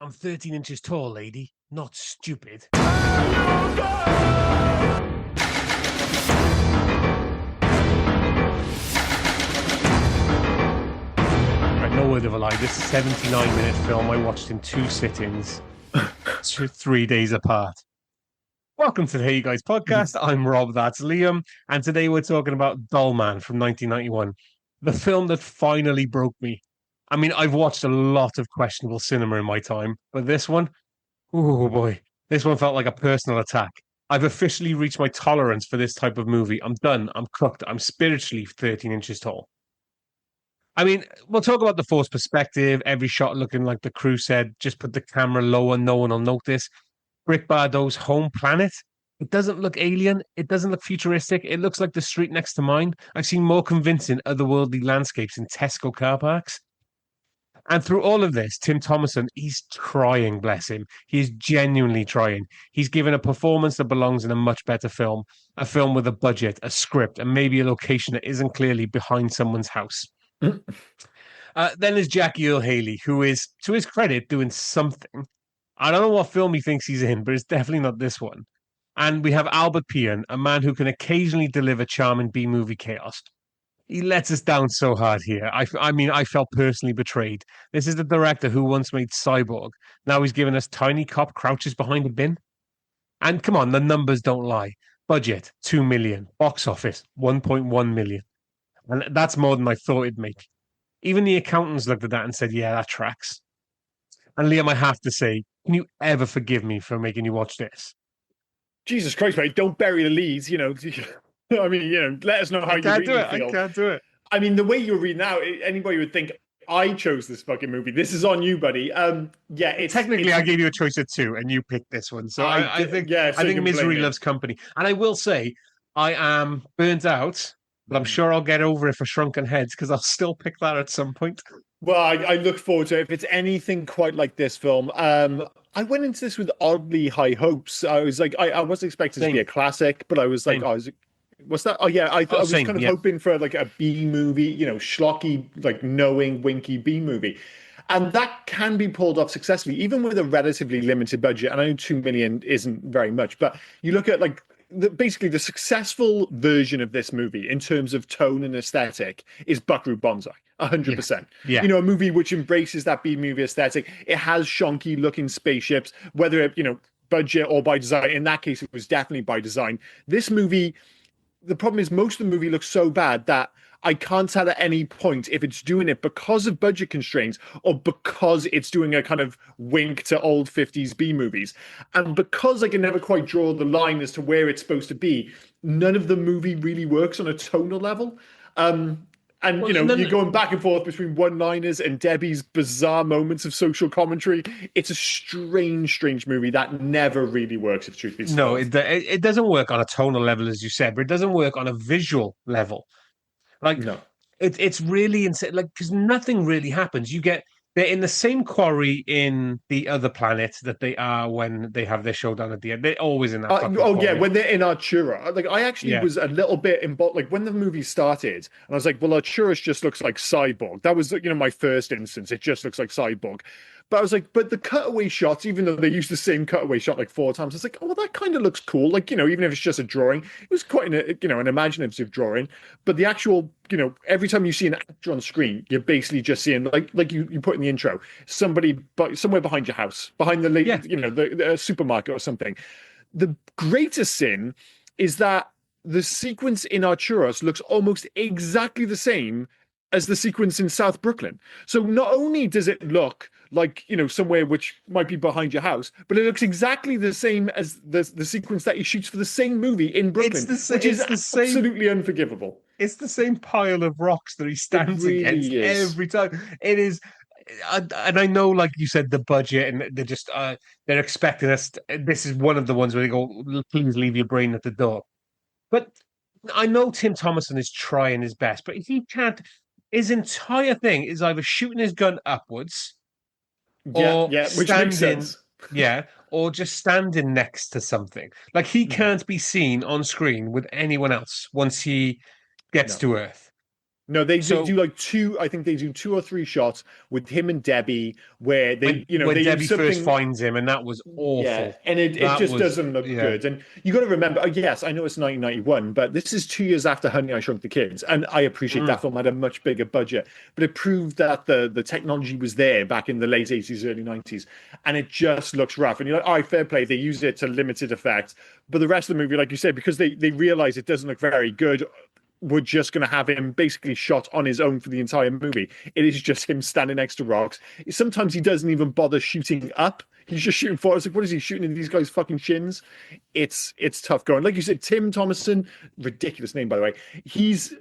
I'm 13 inches tall, lady, not stupid. Right, no word of a lie. This 79-minute film I watched in 2 sittings, 3 days apart. Welcome to the Hey You Guys podcast. I'm Rob, that's Liam, and today we're talking about Dollman from 1991, the film that finally broke me. I mean, I've watched a lot of questionable cinema in my time, but this one, oh boy, this one felt like a personal attack. I've officially reached my tolerance for this type of movie. I'm done. I'm cooked. I'm spiritually 13 inches tall. I mean, we'll talk about the forced perspective, every shot looking like the crew said, just put the camera lower, no one will notice. Brick Bardot's home planet, it doesn't look alien, it doesn't look futuristic, it looks like the street next to mine. I've seen more convincing otherworldly landscapes in Tesco car parks. And through all of this, Tim Thomerson, he's trying, bless him. He's genuinely trying. He's given a performance that belongs in a much better film, a film with a budget, a script, and maybe a location that isn't clearly behind someone's house. Then there's Jackie Earle Haley, who is, to his credit, doing something. I don't know what film he thinks he's in, but it's definitely not this one. And we have Albert Pian, a man who can occasionally deliver charming B-movie chaos. He lets us down so hard here. I mean, I felt personally betrayed. This is the director who once made Cyborg. Now he's giving us Tiny Cop crouches behind a bin. And come on, the numbers don't lie. Budget, 2 million. Box office, 1.1 million. And that's more than I thought it'd make. Even the accountants looked at that and said, yeah, that tracks. And Liam, I have to say, can you ever forgive me for making you watch this? Jesus Christ, mate, don't bury the leads, I mean, let us know how you really feel. I can't do it. I mean, the way you're reading out, anybody would think I chose this fucking movie. This is on you, buddy. It's technically I gave you a choice of 2 and you picked this one. So I think Misery Loves Company. And I will say I am burnt out, but I'm sure I'll get over it for Shrunken Heads because I'll still pick that at some point. Well, I look forward to it. If it's anything quite like this film, I went into this with oddly high hopes. I was like, I wasn't expecting it to be a classic, but I was like, what's that? Oh yeah, I was kind of hoping for like a B movie, schlocky, like knowing, winky B movie. And that can be pulled off successfully, even with a relatively limited budget. And I know 2 million isn't very much, but you look at like basically the successful version of this movie in terms of tone and aesthetic is Buckaroo Banzai, 100%. Yeah. A movie which embraces that B movie aesthetic. It has shonky looking spaceships, whether it, budget or by design. In that case, it was definitely by design. This movie, the problem is most of the movie looks so bad that I can't tell at any point if it's doing it because of budget constraints or because it's doing a kind of wink to old 50s B movies. And because I can never quite draw the line as to where it's supposed to be, none of the movie really works on a tonal level. You're going back and forth between one-liners and Debbie's bizarre moments of social commentary. It's a strange movie that never really works, if truth be told. No, it doesn't work on a tonal level, as you said, but it doesn't work on a visual level. Like, no, it's really insane. Like, because nothing really happens. They're in the same quarry in the other planet that they are when they have their showdown at the end. They're always in that. When they're in Artura. Like, I actually was a little bit involved. Like, when the movie started, and I was like, well, Artura just looks like Cyborg. That was, my first instance. It just looks like Cyborg. But I was like, but the cutaway shots, even though they used the same cutaway shot like 4 times, I was like, oh, well, that kind of looks cool. Like, even if it's just a drawing, it was quite an imaginative drawing. But the actual, every time you see an actor on screen, you're basically just seeing, like you put in the intro, somebody somewhere behind your house, behind the supermarket or something. The greatest sin is that the sequence in Arturos looks almost exactly the same as the sequence in South Brooklyn. So not only does it look like, somewhere which might be behind your house, but it looks exactly the same as the sequence that he shoots for the same movie in Brooklyn, which is absolutely unforgivable. It's the same pile of rocks that he stands against every time. It is, and I know, like you said, the budget, and they're just, they're expecting us. This is one of the ones where they go, please leave your brain at the door. But I know Tim Thomerson is trying his best, but he can't. His entire thing is either shooting his gun upwards, which makes sense. Or just standing next to something. Like, he can't be seen on screen with anyone else once he gets to Earth. No, they So do like two. I think they do two or three shots with him and Debbie where they, when they use Debbie first something. finds him, and that was Yeah, awful. and it That just was doesn't look yeah. good. And you got to remember, yes, I know it's 1991, but this is 2 years after Honey, I Shrunk the Kids, and I appreciate Mm. that film had a much bigger budget, but it proved that the technology was there back in the late 80s, early 90s, and it just looks rough. And you're like, all right, fair play, they use it to limited effect, but the rest of the movie, like you said, because they realize it doesn't look very good, we're just going to have him basically shot on his own for the entire movie. It is just him standing next to rocks. Sometimes he doesn't even bother shooting up. He's just shooting forward. It's like, what is he shooting in these guys' fucking shins? It's tough going. Like you said, Tim Thomerson, ridiculous name by the way. He's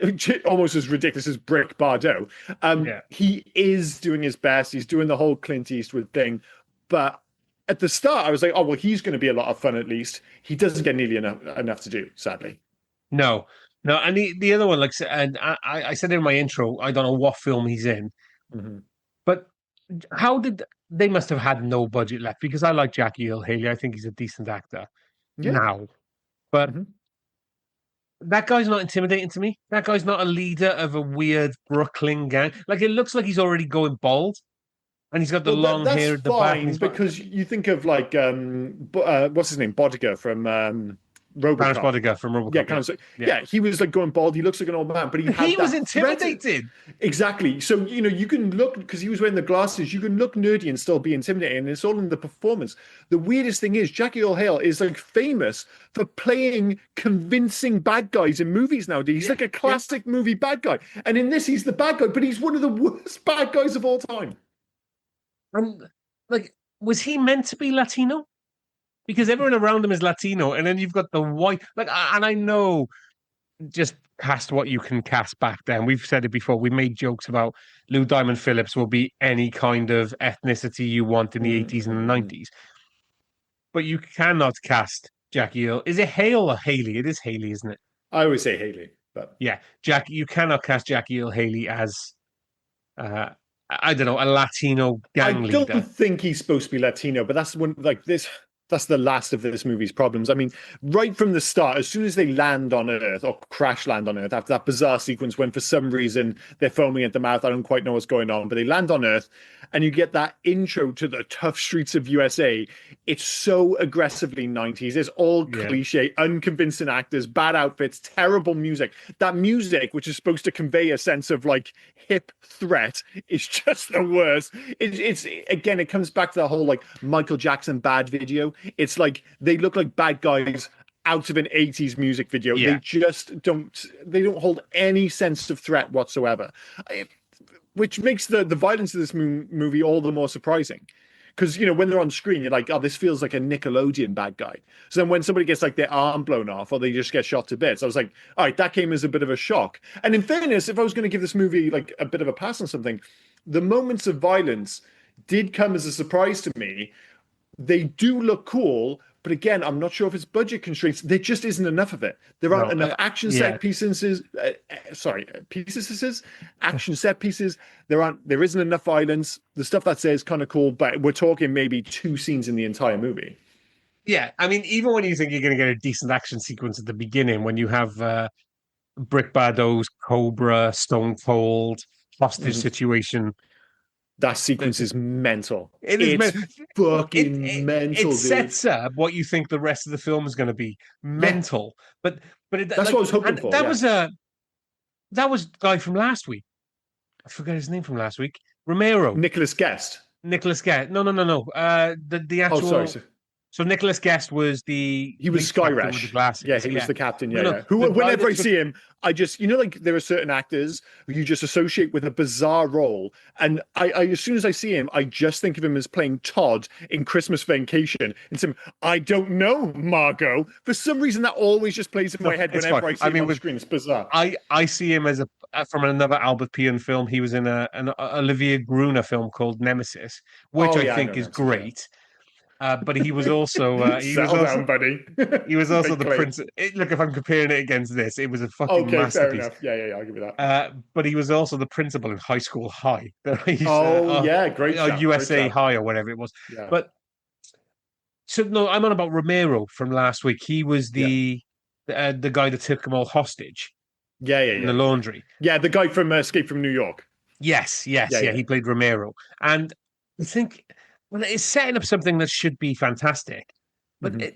almost as ridiculous as Brick Bardot. Yeah. He is doing his best. He's doing the whole Clint Eastwood thing, but at the start, I was like, oh well, he's going to be a lot of fun at least. He doesn't get nearly enough to do, sadly. No, no, and the other one, like, and I said in my intro, I don't know what film he's in, Mhm. but how did they must have had no budget left because I like Jackie Earl Haley. I think he's a decent actor Yeah. now, but Mhm. that guy's not intimidating to me. That guy's not a leader of a weird Brooklyn gang. Like it looks like he's already going bald, and he's got the Well, long that's hair at the back, and fine he's got because you think of like what's his name, Bodiger from Brownish RoboCop. bodyguard from Yeah, RoboCop. kind of. Yeah, Yeah, he was like going bald. He looks like an old man, but he yeah. had He was that threat. intimidated. Exactly. So you can look because he was wearing the glasses. You can look nerdy and still be intimidating, and it's all in the performance. The weirdest thing is Jackie Earl Hale is like famous for playing convincing bad guys in movies nowadays. He's like a classic movie bad guy, and in this he's the bad guy, but he's one of the worst bad guys of all time. And like, was he meant to be Latino? Because everyone around him is Latino, and then you've got the white. Like, and I know, just cast what you can cast back then. We've said it before. We made jokes about Lou Diamond Phillips will be any kind of ethnicity you want in the 80s and the Mm-hmm. 90s, but you cannot cast Jackie Earl. Is it Hale or Haley? It is Haley, isn't it? I always say Haley, but Yeah, Jack. You cannot cast Jackie Earl Haley as uh, I don't know, a Latino I gang don't leader. think he's supposed to be Latino, but that's one like this. That's the last of this movie's problems. I mean, right from the start, as soon as they land on Earth or crash land on Earth, after that bizarre sequence when for some reason they're foaming at the mouth, I don't quite know what's going on, but they land on Earth and you get that intro to the tough streets of USA. It's so aggressively 90s. It's all Yeah. cliche, unconvincing actors, bad outfits, terrible music. That music, which is supposed to convey a sense of like hip threat, is just the worst. It's again, it comes back to the whole like Michael Jackson bad video. It's like they look like bad guys out of an 80s music video. Yeah. They just don't hold any sense of threat whatsoever. Which makes the violence of this movie all the more surprising. Because, when they're on screen, you're like, oh, this feels like a Nickelodeon bad guy. So then when somebody gets like their arm blown off or they just get shot to bits, I was like, all right, that came as a bit of a shock. And in fairness, if I was going to give this movie like a bit of a pass on something, the moments of violence did come as a surprise to me. They do look cool, but again, I'm not sure if it's budget constraints. There just isn't enough of it. There aren't enough action set pieces. Action set pieces. There isn't enough violence. The stuff that says kind of cool, but we're talking maybe 2 scenes in the entire movie. Yeah, I mean, even when you think you're going to get a decent action sequence at the beginning, when you have Brick Bardot's Cobra, Stone Cold, hostage Mhm. situation. That sequence is mental. It's fucking mental, it dude. sets up what you think the rest of the film is going to be. Mental. Yeah. But that's what I was hoping for. That was the guy from last week. I forgot his name from last week. Romero. Nicholas Guest. Nicholas Guest. No. The actual. Oh, sorry. So Nicholas Guest was he was Skyresh with the glasses. Yeah, he was the captain. Yeah, No, yeah. Who, whenever I see him, I just like there are certain actors who you just associate with a bizarre role, and I as soon as I see him, I just think of him as playing Todd in Christmas Vacation. And some I don't know Margot. For some reason, that always just plays in my head whenever I see him on screen. It's bizarre. I see him as from another Albert Pion film. He was in an Olivier Gruner film called Nemesis, which I think is great. But he was also down, buddy. He was also the prince. Look, if I'm comparing it against this, it was a fucking masterpiece. Fair enough. Yeah, I'll give you that. But he was also the principal in High School High. Great. USA great High or whatever it was. Yeah. But so no, I'm on about Romero from last week. He was the guy that took them all hostage. in the laundry. Yeah, the guy from Escape from New York. Yes, Yeah, yes, yeah. yeah. He played Romero, and I think, well, it's setting up something that should be fantastic, but Mhm.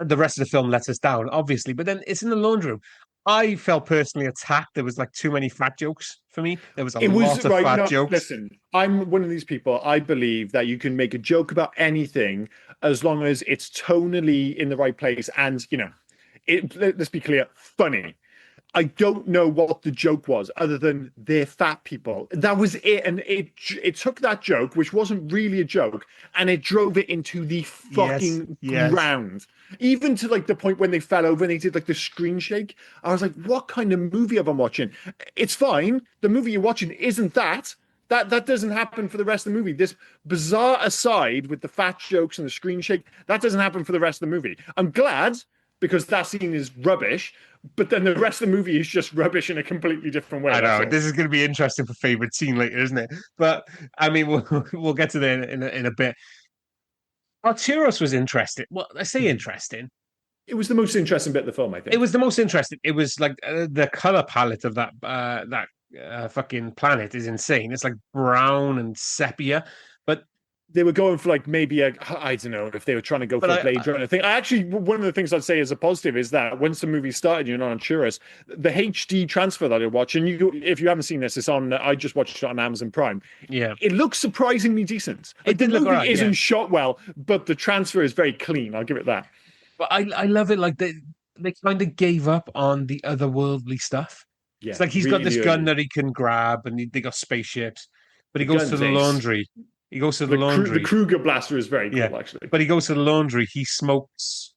the rest of the film lets us down, obviously. But then it's in the laundry room. I felt personally attacked. There was like too many fat jokes for me. There was a It was lot of right. fat No, jokes. listen, I'm one of these people. I believe that you can make a joke about anything as long as it's tonally in the right place and, let's be clear, funny. I don't know what the joke was other than they're fat people. That was it. And it took that joke, which wasn't really a joke, and it drove it into the Yes, fucking yes. ground. Even to like the point when they fell over and they did like the screen shake. I was like, what kind of movie am I watching? It's fine. The movie you're watching isn't that. That doesn't happen for the rest of the movie. This bizarre aside with the fat jokes and the screen shake, that doesn't happen for the rest of the movie. I'm glad because that scene is rubbish, but then the rest of the movie is just rubbish in a completely different way. I That's know all. this is going to be interesting for favorite scene later, isn't it? But I mean, we'll get to that in a bit. Arturos was interesting. Well, I say interesting. It was the most interesting bit of the film, I It think. was the most interesting. It was like the color palette of that fucking planet is insane. It's like brown and sepia, but They were going for like maybe I don't know if they were trying to go but for a Blade Runner thing. I actually, one of the things I'd say as a positive is that once the movie started, you're not on Churros, the HD transfer that I watch, and if you haven't seen this, it's on. I just watched it on Amazon Prime. yeah, It looks surprisingly decent. it Like the did look movie alright. isn't Yeah, shot well, but the transfer is very clean. I'll give it that. but I love it. Like they kind of gave up on the otherworldly stuff. It's Yeah, like he's got this really gun early. that he can grab, and they got spaceships. But The he goes to gun's the ace. laundry. He goes to the The laundry. Kruger blaster is very Yeah, cool, actually. but he goes to the laundry. He smokes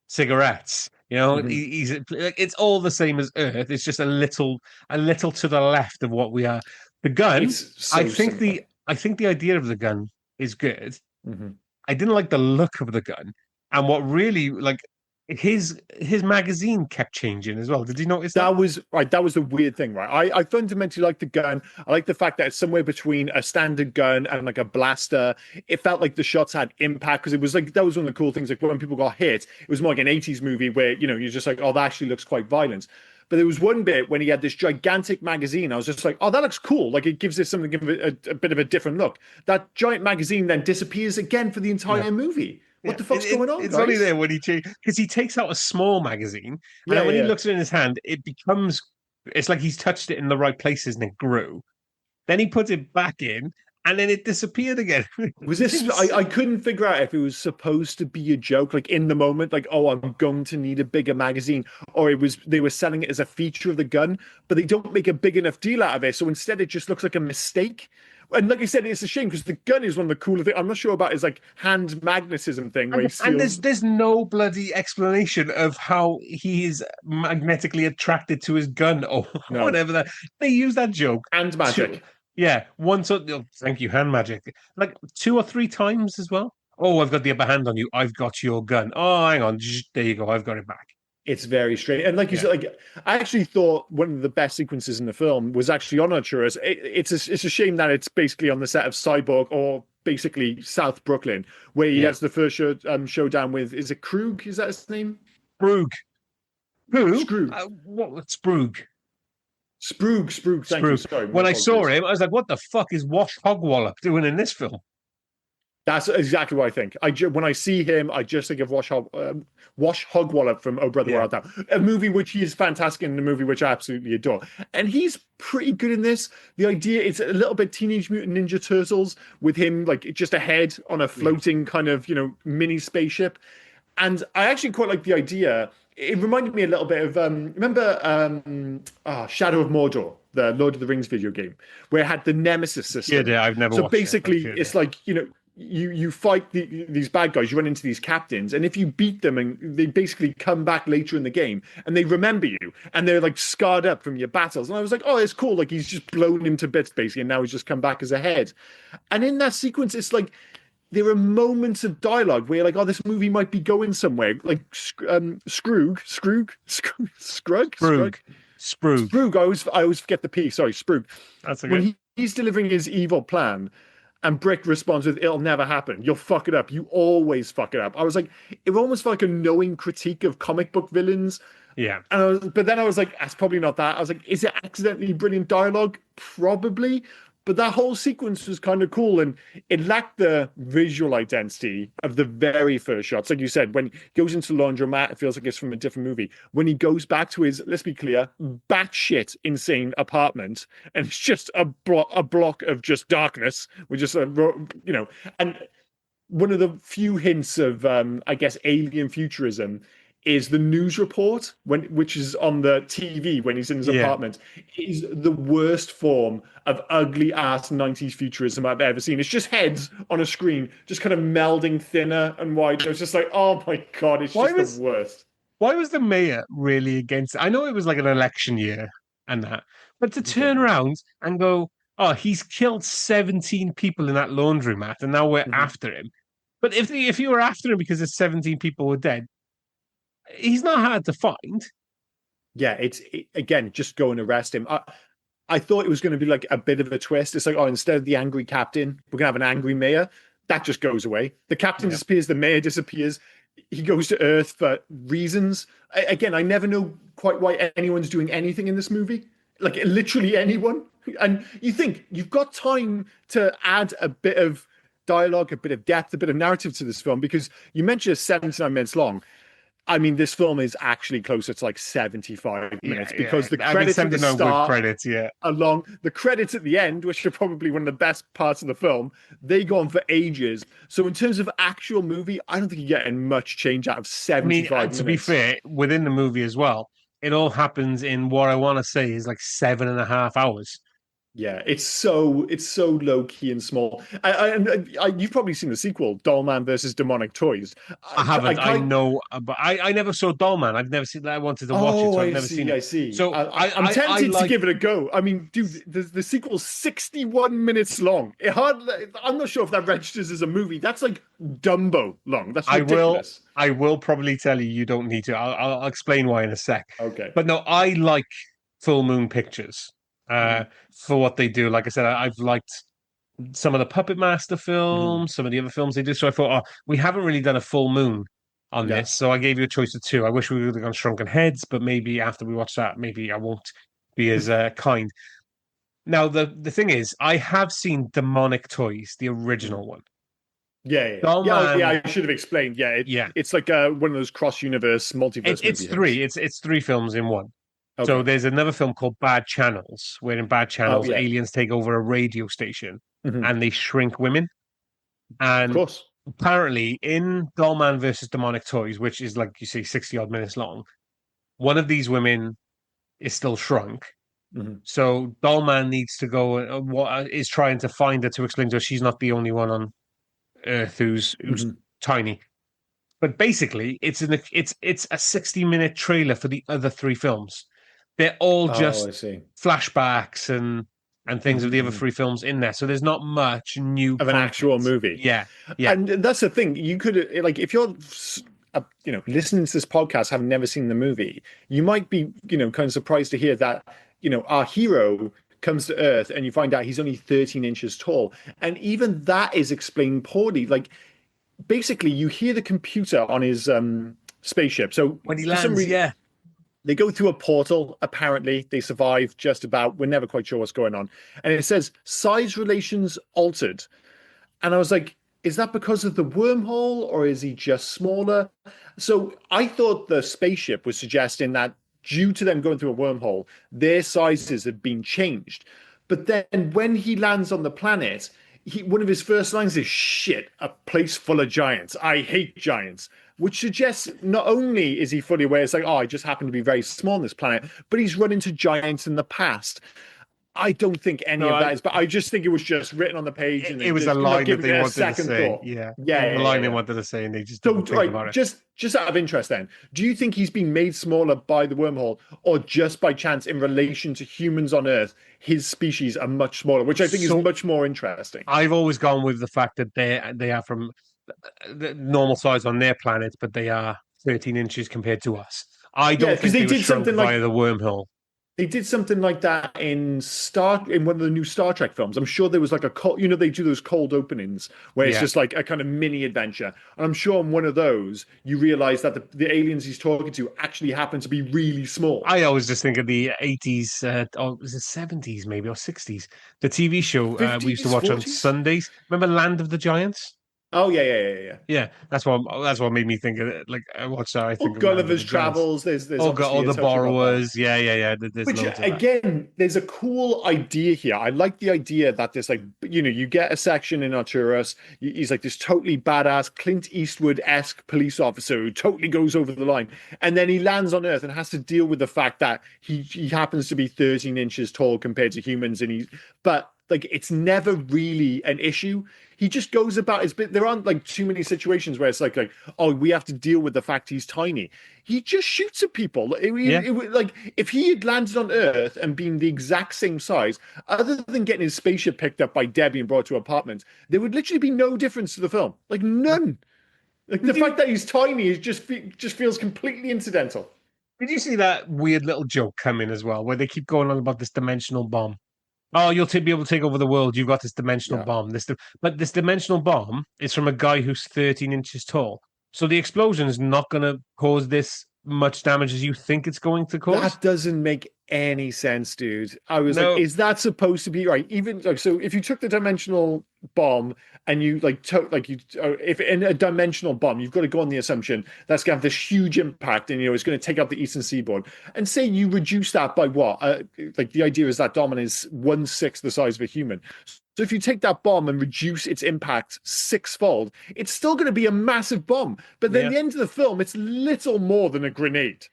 cigarettes. Mhm. He's like it's all the same as Earth. It's just a little to the left of what we are. The gun, It's so similar. I think the idea of the gun is good. Mhm. I didn't like the look of the gun, and what really like his magazine kept changing as well. Did you notice that? That was right. That was the weird thing, right? I fundamentally like the gun. I like the fact that it's somewhere between a standard gun and like a blaster. It felt like the shots had impact because it was like that was one of the cool things. Like when people got hit, it was more like an 80s movie where you're just like, oh, that actually looks quite violent. But there was one bit when he had this gigantic magazine. I was just like, oh, that looks cool. Like it gives it something, give it a bit of a different look. That giant magazine then disappears again for the Yeah. entire movie. What Yeah, the fuck's going on, it's only guys? there when he because he takes out a small magazine, and Yeah, then when he yeah. looks at it in his hand, it becomes it's like he's touched it in the right places and it grew. Then he puts it back in, and then it disappeared again. Was this? I Insane. couldn't figure out if it was supposed to be a joke, like in the moment, like, oh, I'm going to need a bigger magazine, or it was they were selling it as a feature of the gun, but they don't make a big enough deal out of it. So instead, it just looks like a mistake. And like I said, it's a shame because the gun is one of the cooler things. I'm not sure about his like hand magnetism thing where he And seals. there's no bloody explanation of how he is magnetically attracted to his gun or No, whatever that they use that joke hand to magic. yeah once or oh, thank you hand magic like two or three times as well. Oh, I've got the upper hand on you. I've got your gun. Oh, hang on. There you go. I've got it back. It's very strange. And like you Yeah. said, like I actually thought one of the best sequences in the film was actually on Arturos. It's a shame that it's basically on the set of Cyborg or basically South Brooklyn, where he Yeah. has the first showdown with is it Krug? Is that his name? Sprug. Who? Scrooge. What? Sprug. Sprug. Thank you. Sprug. Sorry, my When I saw apologies. him, I was like, what the fuck is Wash Hogwallop doing in this film? That's exactly what I think. When I see him, I just think of Wash Hogwallop from Oh Brother Where Yeah. Art Thou, a movie which he is fantastic in, a movie which I absolutely adore, and he's pretty good in this. The idea it's a little bit Teenage Mutant Ninja Turtles with him like just a head on a Yeah. floating kind of mini spaceship, and I actually quite like the idea. It reminded me a little bit of remember Shadow of Mordor, the Lord of the Rings video game, where it had the Nemesis system. Yeah, I've never So watched it, but basically, it's like you fight these bad guys, you run into these captains, and if you beat them, and they basically come back later in the game, and they remember you, and they're like scarred up from your battles. And I was like, oh, it's cool. Like he's just blown him to bits basically, and now he's just come back as a head. And in that sequence, it's like there are moments of dialogue where you're like, oh, this movie might be going somewhere. Like Scrug. Sprug. Sprug. Sprug. I always forget the P. Sorry, Sprug. That's When okay. he's delivering his evil plan, and Brick responds with, "It'll never happen. You'll fuck it up. You always fuck it up." I was like, it almost felt like a knowing critique of comic book villains. Yeah. But then I was like, that's probably not that. I was like, is it accidentally brilliant dialogue? Probably. But that whole sequence was kind of cool, and it lacked the visual identity of the very first shots. Like you said, when he goes into the laundromat, it feels like it's from a different movie. When he goes back to his, let's be clear, batshit insane apartment, and it's just a block of just darkness with just and one of the few hints of I guess alien futurism is the news report which is on the TV when he's in his Yeah. apartment is the worst form of ugly ass 90s futurism I've ever seen. It's just heads on a screen just kind of melding thinner and wider. It's just like, oh my God, it's Why just was the worst. why was the mayor really against it? I know it was like an election year and that, but to I don't turn know. around and go, oh, he's killed 17 people in that laundromat and now we're Mhm. after him. But if you were after him because the 17 people were dead, he's not hard to find. Yeah, again, just go and arrest him. I thought it was going to be like a bit of a twist. It's like, oh, instead of the angry captain, we're going to have an angry mayor. That just goes away. The captain Yeah. disappears, the mayor disappears. He goes to Earth for reasons. Again, I never know quite why anyone's doing anything in this movie. Like literally anyone. And you think you've got time to add a bit of dialogue, a bit of depth, a bit of narrative to this film because you mentioned it's 79 minutes long. I mean, this film is actually closer to like 75 Yeah, minutes yeah. because the I mean, credits at the 79 with start credits, yeah. along the credits at the end, which are probably one of the best parts of the film, they go on for ages. So in terms of actual movie, I don't think you're getting much change out of I mean, 75 to be minutes. fair, within the movie as well, it all happens in what I want to say is like 7.5 hours. Yeah, it's so low key and small. You've probably seen the sequel, Dollman versus Demonic Toys. I I haven't. I kind know, but I never saw Dollman. I've never seen that. I wanted to watch it, Oh, so I've I never seen see. it. I see. So I'm I tempted to like. give it a go. I mean, dude, the sequel's 61 minutes long. I'm not sure if that registers as a movie. That's like Dumbo long. That's I will. ridiculous. I will probably tell you. You don't need to. I'll explain why in a sec. Okay. But no, I like Full Moon Pictures. Hmm. For what they do. Like I said, I've liked some of the Puppet Master Hmm. films, some of the other films they do. So I thought, oh, we haven't really done a full moon on Yeah. this. So I gave you a choice of two. I wish we would have gone Shrunken Heads, but maybe after we watch that, maybe I won't be as kind. Now, the thing is, I have seen Demonic Toys, the Mhm. original one. Yeah. Oh, Dollman, yeah, I should have explained. Yeah, yeah, it's like one of those cross universe multiverse it's movie things. three. It's three films in one. So Okay. there's another film called Bad Channels, where in Bad Oh Channels, yeah. aliens take over a radio station Hmm. and they shrink women. Of And course. apparently, in Dollman versus Demonic Toys, which is like you say, 60 odd minutes long, one of these women is still shrunk. Hmm. So Dollman needs to go is trying to find her to explain to her she's not the only one on Earth who's Hmm. tiny. But basically, it's a 60-minute trailer for the other three films. They're all Oh, just I see. flashbacks and things of the other Hmm. three films in there. So there's not much new Of an actual content. movie. Yeah, yeah. And that's the thing. You could like if you're listening to this podcast, having never seen the movie, you might be kind of surprised to hear that our hero comes to Earth and you find out he's only 13 inches tall, and even that is explained poorly. Like basically, you hear the computer on his spaceship. So When he for some lands, reason, yeah. they go through a portal. Apparently, they survive just about. We're never quite sure what's going on, and it says size relations altered. And I was like, is that because of the wormhole or is he just smaller? So I thought the spaceship was suggesting that due to them going through a wormhole, their sizes had been changed. But then when he lands on the planet, one of his first lines is shit, a place full of giants. I hate giants. Which suggests not only is he fully aware, it's like, oh, I just happen to be very small on this planet, but he's run into giants in the past. I don't think any No, of that is, but I just think it was just written on the page and it they was a just not line that giving they it a wanted to second say. thought. Yeah, Yeah, it was a yeah, yeah, line they yeah. wanted to say, and they just So, didn't think right, about it. just out of interest, then, do you think he's been made smaller by the wormhole, or just by chance in relation to humans on Earth, his species are much smaller, which I think is So much more interesting. I've always gone with the fact that they are from the normal size on their planet, but they are 13 inches compared to us. I Yeah, don't because think they they were did shrunk something like via the wormhole. They did something like that in one of the new Star Trek films. I'm sure there was like a cold, they do those cold openings where it's Yeah. just like a kind of mini adventure. And I'm sure in one of those you realize that the aliens he's talking to actually happen to be really small. I always just think of the 80s, or was it 70s maybe, or 60s? The TV show we used to 50s, watch on 40s? Sundays. Remember Land of the Giants? Oh yeah. Yeah, that's what made me think of it. Like I watched that, I Or think of Land of Gulliver's the Giants. Travels. There's Oh, God, obviously all a the touch about that. borrowers. Yeah. There's Which loads of that. again, there's a cool idea here. I like the idea that there's like, you get a section in Arturus. He's like this totally badass Clint Eastwood-esque police officer who totally goes over the line. And then he lands on Earth and has to deal with the fact that he happens to be 13 inches tall compared to humans. But like it's never really an issue. He just goes about his bit. There aren't like too many situations where it's like, oh, we have to deal with the fact he's tiny. He just shoots at people. Yeah. Like if he had landed on Earth and been the exact same size, other than getting his spaceship picked up by Debbie and brought to her apartment, there would literally be no difference to the film. Like none. Like the fact that he's tiny is just feels completely incidental. Did you see that weird little joke come in as well, where they keep going on about this dimensional bomb? Oh, be able to take over the world. You've got this dimensional Yeah. bomb. But this dimensional bomb is from a guy who's 13 inches tall. So the explosion is not going to cause this much damage as you think it's going to cause. That doesn't make any sense, dude. I was like, No, is that supposed to be right? Even like, so if you took the dimensional bomb and you like took like you if in a dimensional bomb, you've got to go on the assumption that's going to have this huge impact and it's going to take out the eastern seaboard. And say you reduce that by what? Like the idea is that Dollman is 1/6 the size of a human. So if you take that bomb and reduce its impact sixfold, it's still going to be a massive bomb. But then yeah. the end of the film, it's little more than a grenade.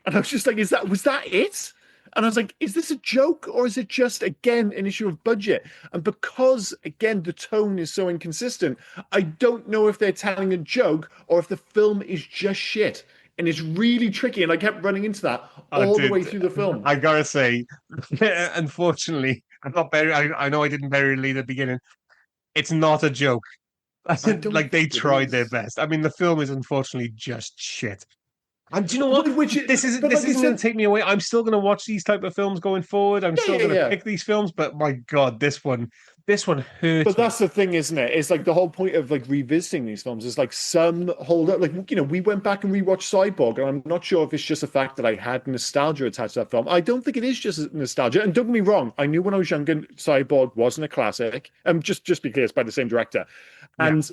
And I was just like, was that it? And I was like, is this a joke or is it just, again, an issue of budget? And because, again, the tone is so inconsistent, I don't know if they're telling a joke or if the film is just shit. And it's really tricky. And I kept running into that all the way through the film. I gotta say, unfortunately, I'm not very. I know I didn't bury Lee at the beginning. It's not a joke. Like they tried their best. I mean, the film is unfortunately just shit. And do you know what? This isn't going to take me away. I'm still going to watch these type of films going forward. I'm still going to pick these films, but my God, this one hurt. But that's the thing, isn't it? It's like the whole point of like revisiting these films is like some hold up. Like, we went back and rewatched Cyborg, and I'm not sure if it's just the fact that I had nostalgia attached to that film. I don't think it is just nostalgia. And don't get me wrong, I knew when I was younger, Cyborg wasn't a classic. Just be clear, it's by the same director. And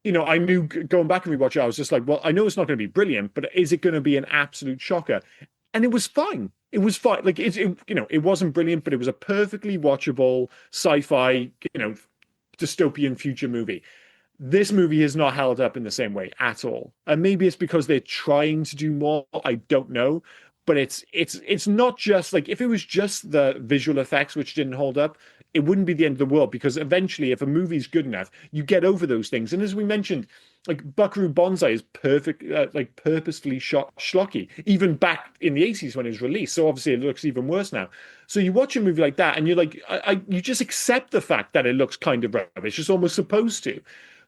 I knew going back and rewatch it, I was just like, well, I know it's not going to be brilliant, but is it going to be an absolute shocker? And it was fine. It was fine. Like it wasn't brilliant, but it was a perfectly watchable sci-fi, dystopian future movie. This movie is not held up in the same way at all. And maybe it's because they're trying to do more. I don't know. But it's not just like if it was just the visual effects which didn't hold up, it wouldn't be the end of the world because eventually, if a movie's good enough, you get over those things. And as we mentioned, like Buckaroo Banzai is perfect, like purposefully shot schlocky, even back in the 80s when it was released. So obviously, it looks even worse now. So you watch a movie like that, and you're like, you just accept the fact that it looks kind of rubbish. It's almost supposed to.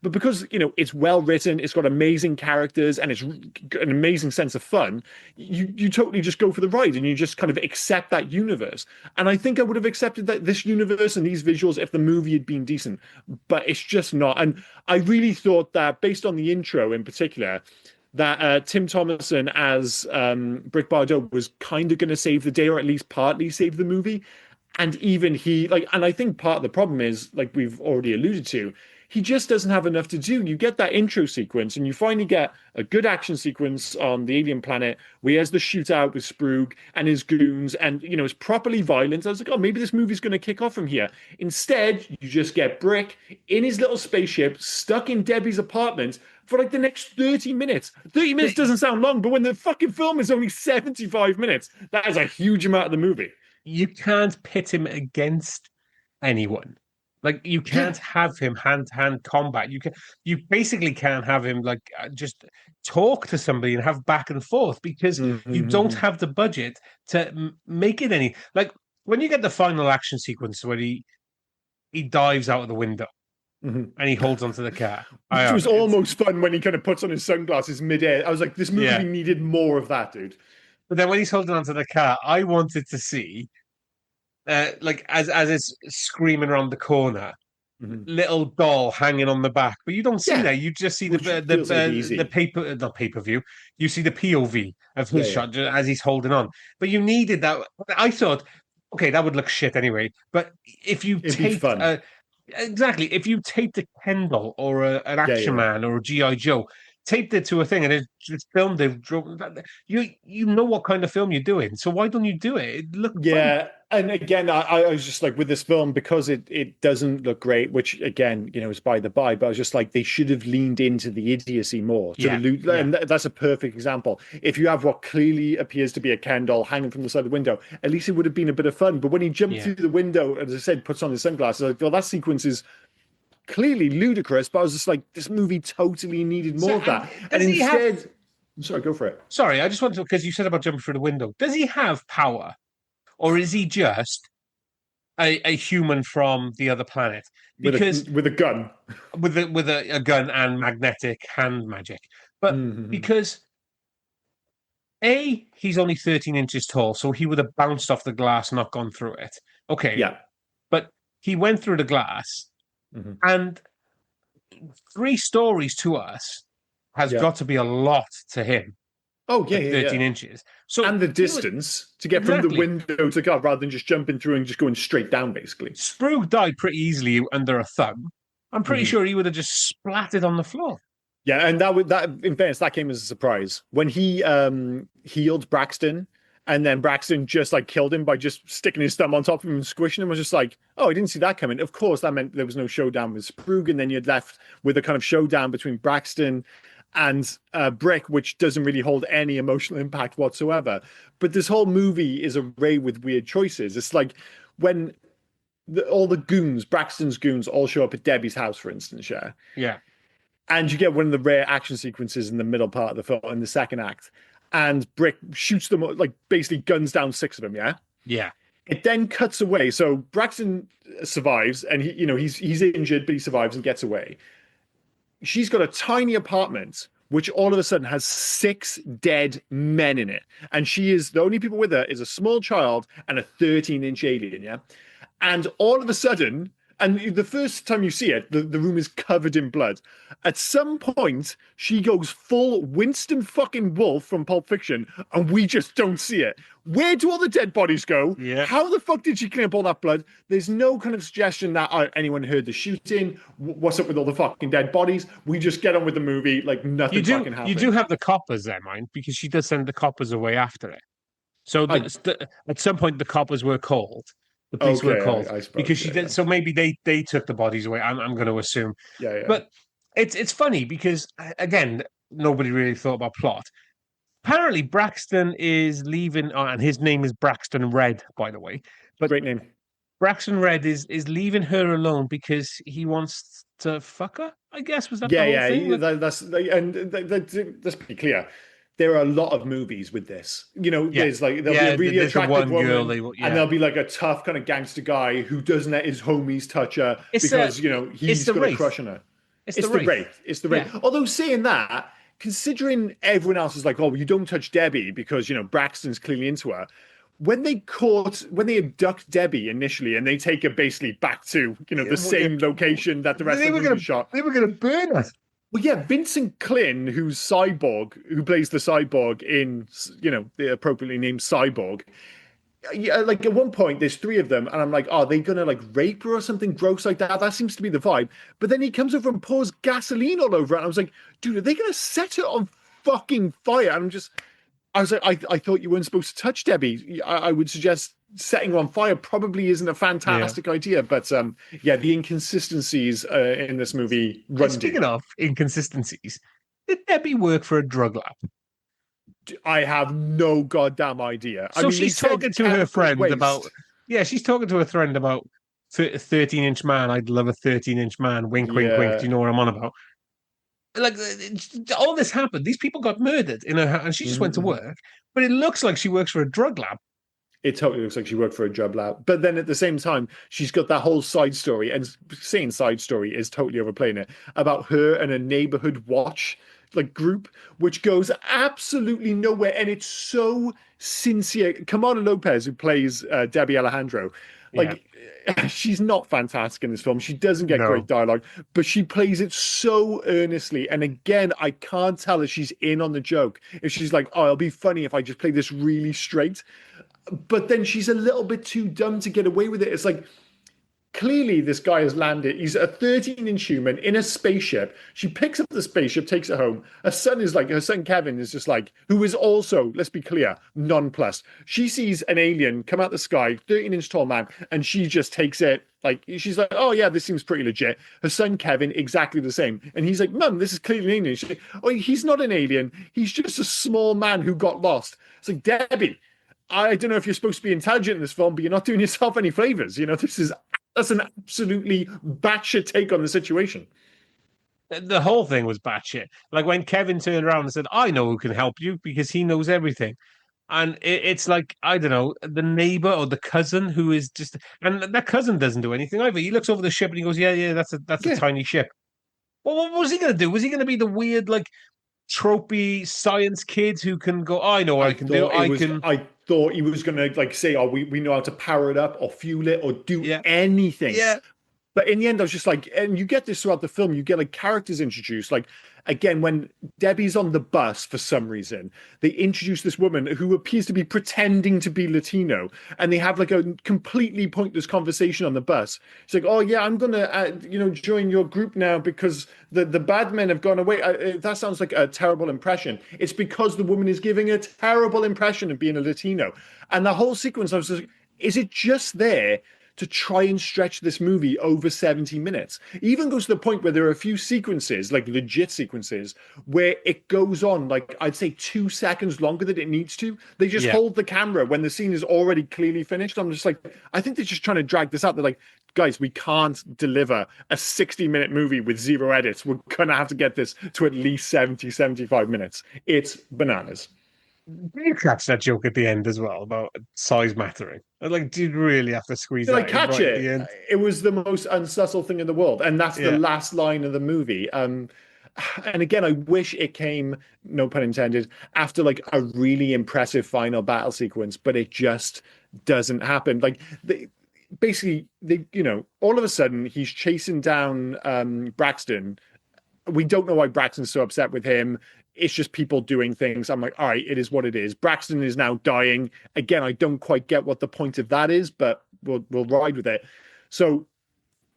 But because, it's well written, it's got amazing characters, and it's an amazing sense of fun, you totally just go for the ride and you just kind of accept that universe. And I think I would have accepted this universe and these visuals if the movie had been decent, but it's just not. And I really thought that based on the intro in particular, that Tim Thomerson as Brick Bardot was kind of going to save the day, or at least partly save the movie. And even and I think part of the problem is, like we've already alluded to, he just doesn't have enough to do. You get that intro sequence and you finally get a good action sequence on the alien planet where he has the shootout with Sprugg and his goons and, it's properly violent. I was like, oh, maybe this movie's going to kick off from here. Instead, you just get Brick in his little spaceship stuck in Debbie's apartment for like the next 30 minutes. 30 minutes doesn't sound long, but when the fucking film is only 75 minutes, that is a huge amount of the movie. You can't pit him against anyone. Like you can't have him hand-to-hand combat. You basically can't have him like just talk to somebody and have back and forth because you don't have the budget to make it any. Like when you get the final action sequence where he dives out of the window and he holds onto the car, which was almost fun when he kind of puts on his sunglasses mid-air. I was like, this movie needed more of that, dude. But then when he's holding onto the car, I wanted to see, like as it's screaming around the corner, Mhm. little doll hanging on the back, but you don't see Yeah, that. You just see which feels like the easy. paper, not pay per view. You see the POV of Yeah, his yeah, shot as he's holding on. But you needed that. I thought, okay, that would look shit anyway. But if you it'd be taped fun. exactly, if you taped a Kendall or an Yeah, Action yeah. Man or a GI Joe, taped it to a thing and it just filmed it, you know what kind of film you're doing. So why don't you do it? It looked fun. Yeah, and again, I was just like with this film because it doesn't look great, which again, is by the by. But I was just like they should have leaned into the idiocy more to the Yeah, loot, yeah. and that's a perfect example. If you have what clearly appears to be a Ken doll hanging from the side of the window, at least it would have been a bit of fun. But when he jumped Yeah. through the window, as I said, puts on his sunglasses, like, well, that sequence is clearly ludicrous. But I was just like, this movie totally needed So, more of that, and does he have? instead, I'm sorry, go for it. Sorry, I just wanted to because you said about jumping through the window. Does he have power, or is he just a human from the other planet? With Because a gun. with a gun and magnetic hand magic, but Mhm. because he's only 13 inches tall, so he would have bounced off the glass, not gone through it. Okay, Yeah. but he went through the glass, Mhm. and 3 stories to us has Yeah. got to be a lot to him Oh, yeah, at yeah, 13 yeah. inches. So And the he would distance to get from the exactly. window to God rather than just jumping through and just going straight down, basically. Sprue died pretty easily under a thumb. I'm pretty Hmm. sure he would have just splattered on the floor. Yeah, and that in fairness, that came as a surprise when he healed Braxton, and then Braxton just like killed him by just sticking his thumb on top of him and squishing him. I was just like, oh, I didn't see that coming. Of course, that meant there was no showdown with Sprue, and then you're left with a kind of showdown between Braxton and Brick, which doesn't really hold any emotional impact whatsoever. But this whole movie is arrayed with weird choices. It's like when all the goons, Braxton's goons, all show up at Debbie's house, for instance, yeah. Yeah, And you get one of the rare action sequences in the middle part of the film, in the second act. And Brick shoots them, like basically guns down 6 of them, yeah? yeah. It then cuts away. So Braxton survives and he's injured, but he survives and gets away. She's got a tiny apartment which all of a sudden has 6 dead men in it. And the only people with her is a small child and a 13-inch alien, yeah? And all of a sudden, and the first time you see it, the room is covered in blood. At some point, she goes full Winston fucking Wolf from Pulp Fiction, and we just don't see it. Where do all the dead bodies go? Yeah. How the fuck did she clean up all that blood? There's no kind of suggestion that anyone heard the shooting. What's up with all the fucking dead bodies? We just get on with the movie like nothing fucking You do happened. have the coppers there, mind, because she does send the coppers away after it. So I at some point, the coppers were called. The police were okay, called I because suppose. she Yeah, did. yeah, So maybe they took the bodies away. I'm going to assume, yeah, yeah. but it's funny because again, nobody really thought about plot. Apparently, Braxton is leaving, and his name is Braxton Red, by the way. But Great name. Braxton Red is leaving her alone because he wants to fuck her. I guess was that the Yeah, whole yeah. thing? Like, Let's be clear. There are a lot of movies with this. yeah, There's like there'll be a yeah. really There's the attractive one girl. woman, and Yeah. there'll be like a tough kind of gangster guy who doesn't let his homies touch her It's because it's he's the got a Wraith. crush on her. It's It's the the Wraith. Wraith. It's the Yeah. Wraith. Although saying that, considering everyone else is like, oh, you don't touch Debbie because Braxton's clearly into her. When they abduct Debbie initially, and they take her basically back to the same location that the rest of the movie shot. They were gonna burn us. Well, yeah, Vincent Klin, who plays the cyborg in, the appropriately named Cyborg. Yeah, like at one point, there's 3 of them, and I'm like, are they gonna like rape her or something gross like that? That seems to be the vibe. But then he comes over and pours gasoline all over it, and I was like, dude, are they gonna set her on fucking fire? And I was like, I thought you weren't supposed to touch Debbie. I would suggest setting her on fire probably isn't a Yeah. fantastic idea, but yeah, the inconsistencies in this movie run deep. Speaking of inconsistencies, did Debbie work for a drug lab? I have no goddamn idea. I So mean, they she's said talking to her friend about, waste. yeah, she's talking to her friend about a 13-inch man. I'd love a 13-inch man. Wink, wink, wink. Do Yeah. you know what I'm on about? Like, all this happened. These people got murdered in her house, and she just went to Mhm. work. But it looks like she works for a drug lab. It totally looks like she worked for a drug lab. But then at the same time, she's got that whole side story, and saying side story is totally overplaying it, about her and a neighborhood watch like group, which goes absolutely nowhere, and it's so sincere. Kamala Lopez, who plays Debbie Alejandro, Yeah. like she's not fantastic in this film. She doesn't get great No. dialogue, but she plays it so earnestly. And again, I can't tell if she's in on the joke. If she's like, "Oh, it'll be funny if I just play this really straight," but then she's a little bit too dumb to get away with it. It's like clearly this guy has landed. He's a 13-inch human in a spaceship. She picks up the spaceship, takes it home. Her son Kevin is just like, who is also, let's be clear, nonplussed. She sees an alien come out the sky, 13-inch tall man, and she just takes it. Like, she's like, oh yeah, this seems pretty legit. Her son Kevin, exactly the same. And he's like, Mum, this is clearly an alien. She's like, oh, he's not an alien. He's just a small man who got lost. It's like, Debbie, I don't know if you're supposed to be intelligent in this film, but you're not doing yourself any favors. That's an absolutely batshit take on the situation. The whole thing was batshit. Like when Kevin turned around and said, "I know who can help you because he knows everything," and it's like I don't know the neighbor or the cousin who is just, and that cousin doesn't do anything either. He looks over the ship and he goes, "Yeah, yeah, that's a Yeah. tiny ship." Well, what was he going to do? Was he going to be the weird like tropey science kid who can go? I know what I can do. I thought he was gonna like say, "Oh, we know how to power it up or fuel it or do Yeah, anything." yeah, But in the end, I was just like, and you get this throughout the film, you get like characters introduced. Like, again, when Debbie's on the bus for some reason, they introduce this woman who appears to be pretending to be Latino, and they have like a completely pointless conversation on the bus. She's like, oh, yeah, I'm going to, join your group now because the bad men have gone away. That sounds like a terrible impression. It's because the woman is giving a terrible impression of being a Latino. And the whole sequence, I was just like, is it just there to try and stretch this movie over 70 minutes? It even goes to the point where there are a few sequences, like legit sequences, where it goes on, like I'd say 2 seconds longer than it needs to. They just yeah. hold the camera when the scene is already clearly finished. I'm just like, I think they're just trying to drag this out. They're like, guys, we can't deliver a 60-minute movie with 0 edits. We're going to have to get this to at least 70, 75 minutes. It's bananas. Did you catch that joke at the end as well about size mattering? Like, do you really have to squeeze Did I that in catch right at the it? end? It was the most unsubtle thing in the world, and that's the Yeah, last line of the movie. And again, I wish it came, no pun intended, after like a really impressive final battle sequence, but it just doesn't happen. Like all of a sudden he's chasing down Braxton. We don't know why Braxton's so upset with him. It's just people doing things. I'm like, all right, it is what it is. Braxton is now dying. Again, I don't quite get what the point of that is, but we'll ride with it. So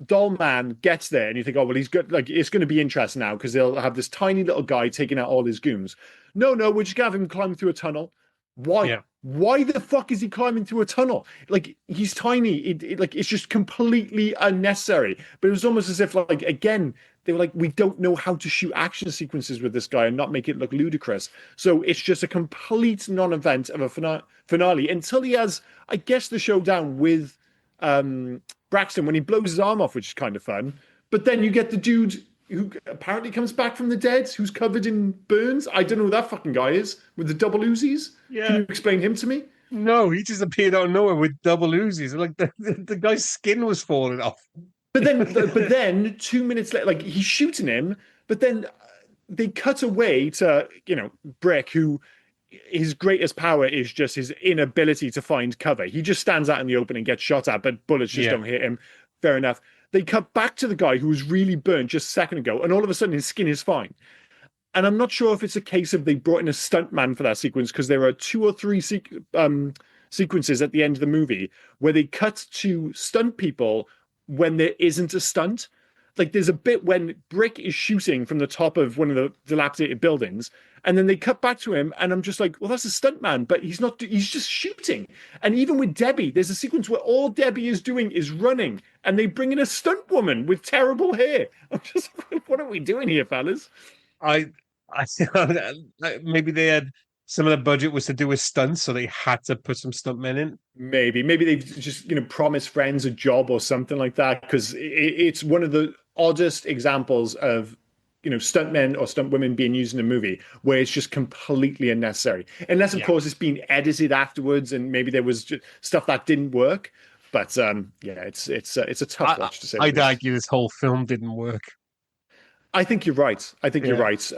Dollman gets there, and you think, oh well, he's good. Like it's going to be interesting now because they'll have this tiny little guy taking out all his goons. No, we're just gonna have him climb through a tunnel. Why? yeah. Why the fuck is he climbing through a tunnel? Like he's tiny. It's just completely unnecessary. But it was almost as if like again they were like, we don't know how to shoot action sequences with this guy and not make it look ludicrous. So it's just a complete non-event of a finale until he has, I guess, the showdown with Braxton when he blows his arm off, which is kind of fun. But then you get the dude who apparently comes back from the dead, who's covered in burns. I don't know who that fucking guy is with the double Uzis. Yeah. Can you explain him to me? No, he just appeared out of nowhere with double Uzis. Like the guy's skin was falling off. But then 2 minutes later, like he's shooting him, but then they cut away to Brick, who his greatest power is just his inability to find cover. He just stands out in the open and gets shot at, but bullets just don't hit him. Fair enough. They cut back to the guy who was really burnt just a second ago, and all of a sudden his skin is fine. And I'm not sure if it's a case of they brought in a stuntman for that sequence because there are 2 or 3 sequences at the end of the movie where they cut to stunt people when there isn't a stunt. Like there's a bit when Brick is shooting from the top of one of the dilapidated buildings, and then they cut back to him, and I'm just like, well, that's a stuntman, but he's not. He's just shooting. And even with Debbie, there's a sequence where all Debbie is doing is running, and they bring in a stunt woman with terrible hair. I'm just, what are we doing here, fellas? I maybe they had some of the budget was to do with stunts, so they had to put some stuntmen in. Maybe they've just promised friends a job or something like that because it's one of the oddest examples of stuntmen or stunt women being used in a movie where it's just completely unnecessary, unless of course it's been edited afterwards and maybe there was just stuff that didn't work. But it's a tough watch to say. I'd argue this whole film didn't work. I think you're right. I think you're Yeah, right.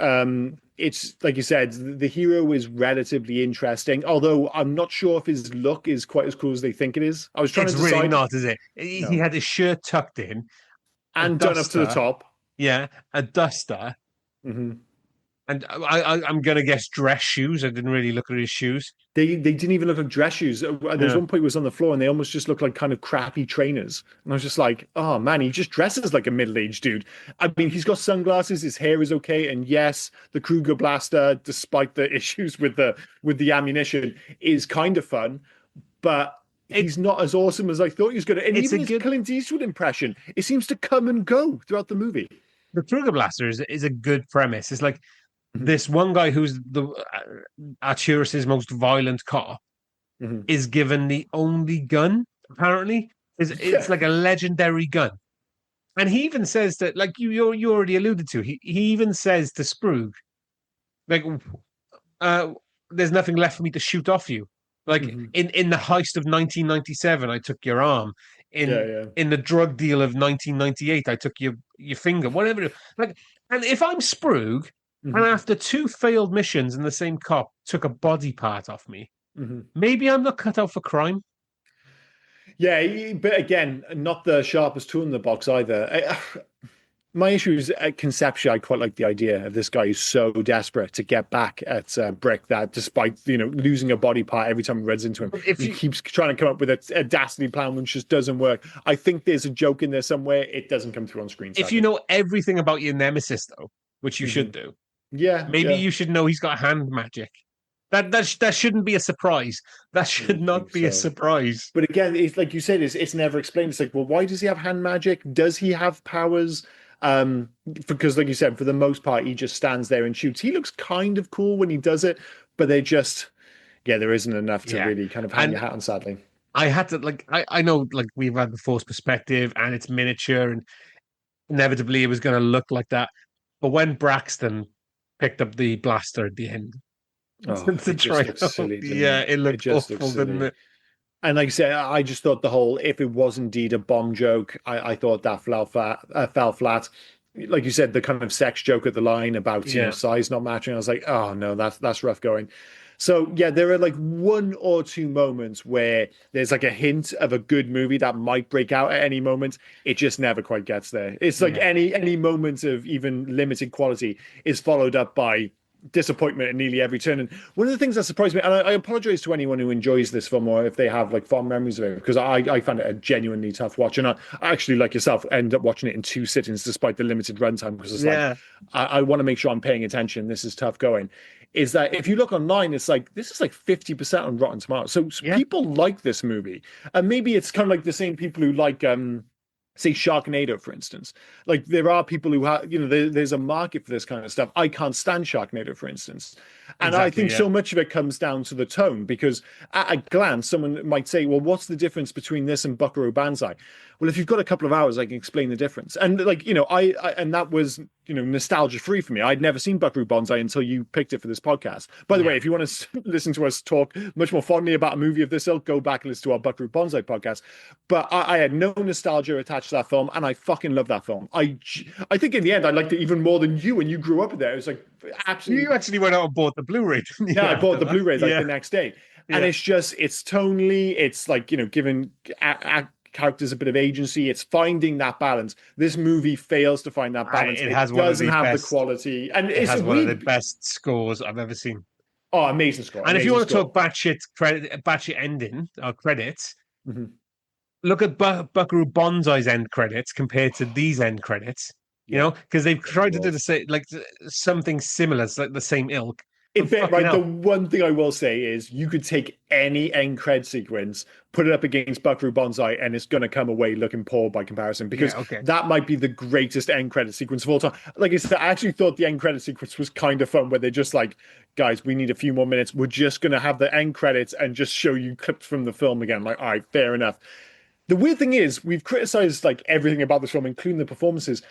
It's like you said, the hero is relatively interesting, although I'm not sure if his look is quite as cool as they think it is. I was trying to it's really decide. not, is it? He No, had his shirt tucked in, a and done up to the duster, top. yeah, a duster, Hmm. and I'm gonna guess dress shoes. I didn't really look at his shoes. They didn't even look like dress shoes. There's Yeah, one point he was on the floor and they almost just looked like kind of crappy trainers. And I was just like, oh man, he just dresses like a middle-aged dude. I mean, he's got sunglasses, his hair is okay, and yes, the Kruger blaster, despite the issues with the ammunition, is kind of fun, but it he's not as awesome as I thought he was gonna. And it's even a his good. Clint Eastwood impression, it seems to come and go throughout the movie. The Kruger Blaster is a good premise. It's like Hmm. this one guy who's the Arturus's most violent cop Hmm. is given the only gun. Apparently, it's Yeah. like a legendary gun, and he even says that, like you already alluded to. He even says to Sprug, like, uh, "There's nothing left for me to shoot off you." Like Hmm. in the heist of 1997, I took your arm. Yeah, In yeah. in the drug deal of 1998, I took your finger. Whatever. Like, and if I'm Sprug, and Hmm. after two failed missions and the same cop took a body part off me, Hmm. maybe I'm not cut out for crime. Yeah, but again, not the sharpest tool in the box either. My issue is conceptually, I quite like the idea of this guy who's so desperate to get back at Brick that despite losing a body part every time he runs into him, If he you keeps trying to come up with a dastardly plan which just doesn't work. I think there's a joke in there somewhere. It doesn't come through on screen, if you sadly. know everything about your nemesis, though, which you Hmm. should do, Yeah, maybe yeah, you should know he's got hand magic. That shouldn't be a surprise. That I should don't not think be a so. surprise. But again, it's like you said, it's never explained. It's like, well, why does he have hand magic? Does he have powers? Because like you said, for the most part, he just stands there and shoots. He looks kind of cool when he does it, but they just, yeah, there isn't enough to Yeah, really kind of hang your and hat on, sadly. I had to like I know like we've had the force perspective and it's miniature and inevitably it was going to look like that. But when Braxton picked up the blaster at the end Oh, to it just try looks out, silly to yeah, me. it It looked just looks awful, didn't silly. it? And like I said, I just thought the whole, if it was indeed a bomb joke, I thought that fell flat. Like you said, the kind of sex joke at the line about, Yeah, size not matching. I was like, oh no, that's rough going. So yeah, there are like one or two moments where there's like a hint of a good movie that might break out at any moment. It just never quite gets there. It's like yeah, any moment of even limited quality is followed up by disappointment at nearly every turn. And one of the things that surprised me, and I apologize to anyone who enjoys this film or if they have like fond memories of it, because I found it a genuinely tough watch. And I actually, like yourself, end up watching it in two sittings despite the limited runtime because it's like, yeah, I want to make sure I'm paying attention. This is tough going. Is that if you look online, it's like this is like 50% on Rotten Tomatoes. So yeah, people like this movie. And maybe it's kind of like the same people who like say Sharknado, for instance. Like there are people who have, there's a market for this kind of stuff. I can't stand Sharknado, for instance. And I exactly. think Yeah, so much of it comes down to the tone because at a glance, someone might say, well, what's the difference between this and Buckaroo Banzai? Well, if you've got a couple of hours, I can explain the difference. And like, and that was, nostalgia free for me. I'd never seen Buckaroo Banzai until you picked it for this podcast. By the yeah, way, if you want to listen to us talk much more fondly about a movie of this ilk, go back and listen to our Buckaroo Banzai podcast. But I had no nostalgia attached to that film, and I fucking love that film. I think in the end, I liked it even more than you when you grew up with it. It was like you absolutely, actually went out and bought the Blu-ray, didn't you? yeah. I bought After the that, Blu-ray like yeah, the next day, and yeah. it's tonally, it's like giving characters a bit of agency. It's finding that balance. This movie fails to find that balance. It It has one of doesn't the have the best. quality, and It it's has one of the weird. best scores I've ever seen. Oh, amazing score, And if you amazing want to talk score. batshit ending or credits, Hmm. look at Buckaroo Banzai's end credits compared to these end credits. Yeah, Because they've yeah, tried to do well. the same, like something similar, it's like the same ilk. In But bit, fucking right, the hell, one thing I will say is you could take any end cred sequence, put it up against Buckaroo Banzai, and it's going to come away looking poor by comparison because yeah, okay, that might be the greatest end credit sequence of all time. Like I said, I actually thought the end credit sequence was kind of fun, where they're just like, guys, we need a few more minutes. We're just going to have the end credits and just show you clips from the film again. Like, all right, fair enough. The weird thing is, we've criticized like everything about this film, including the performances.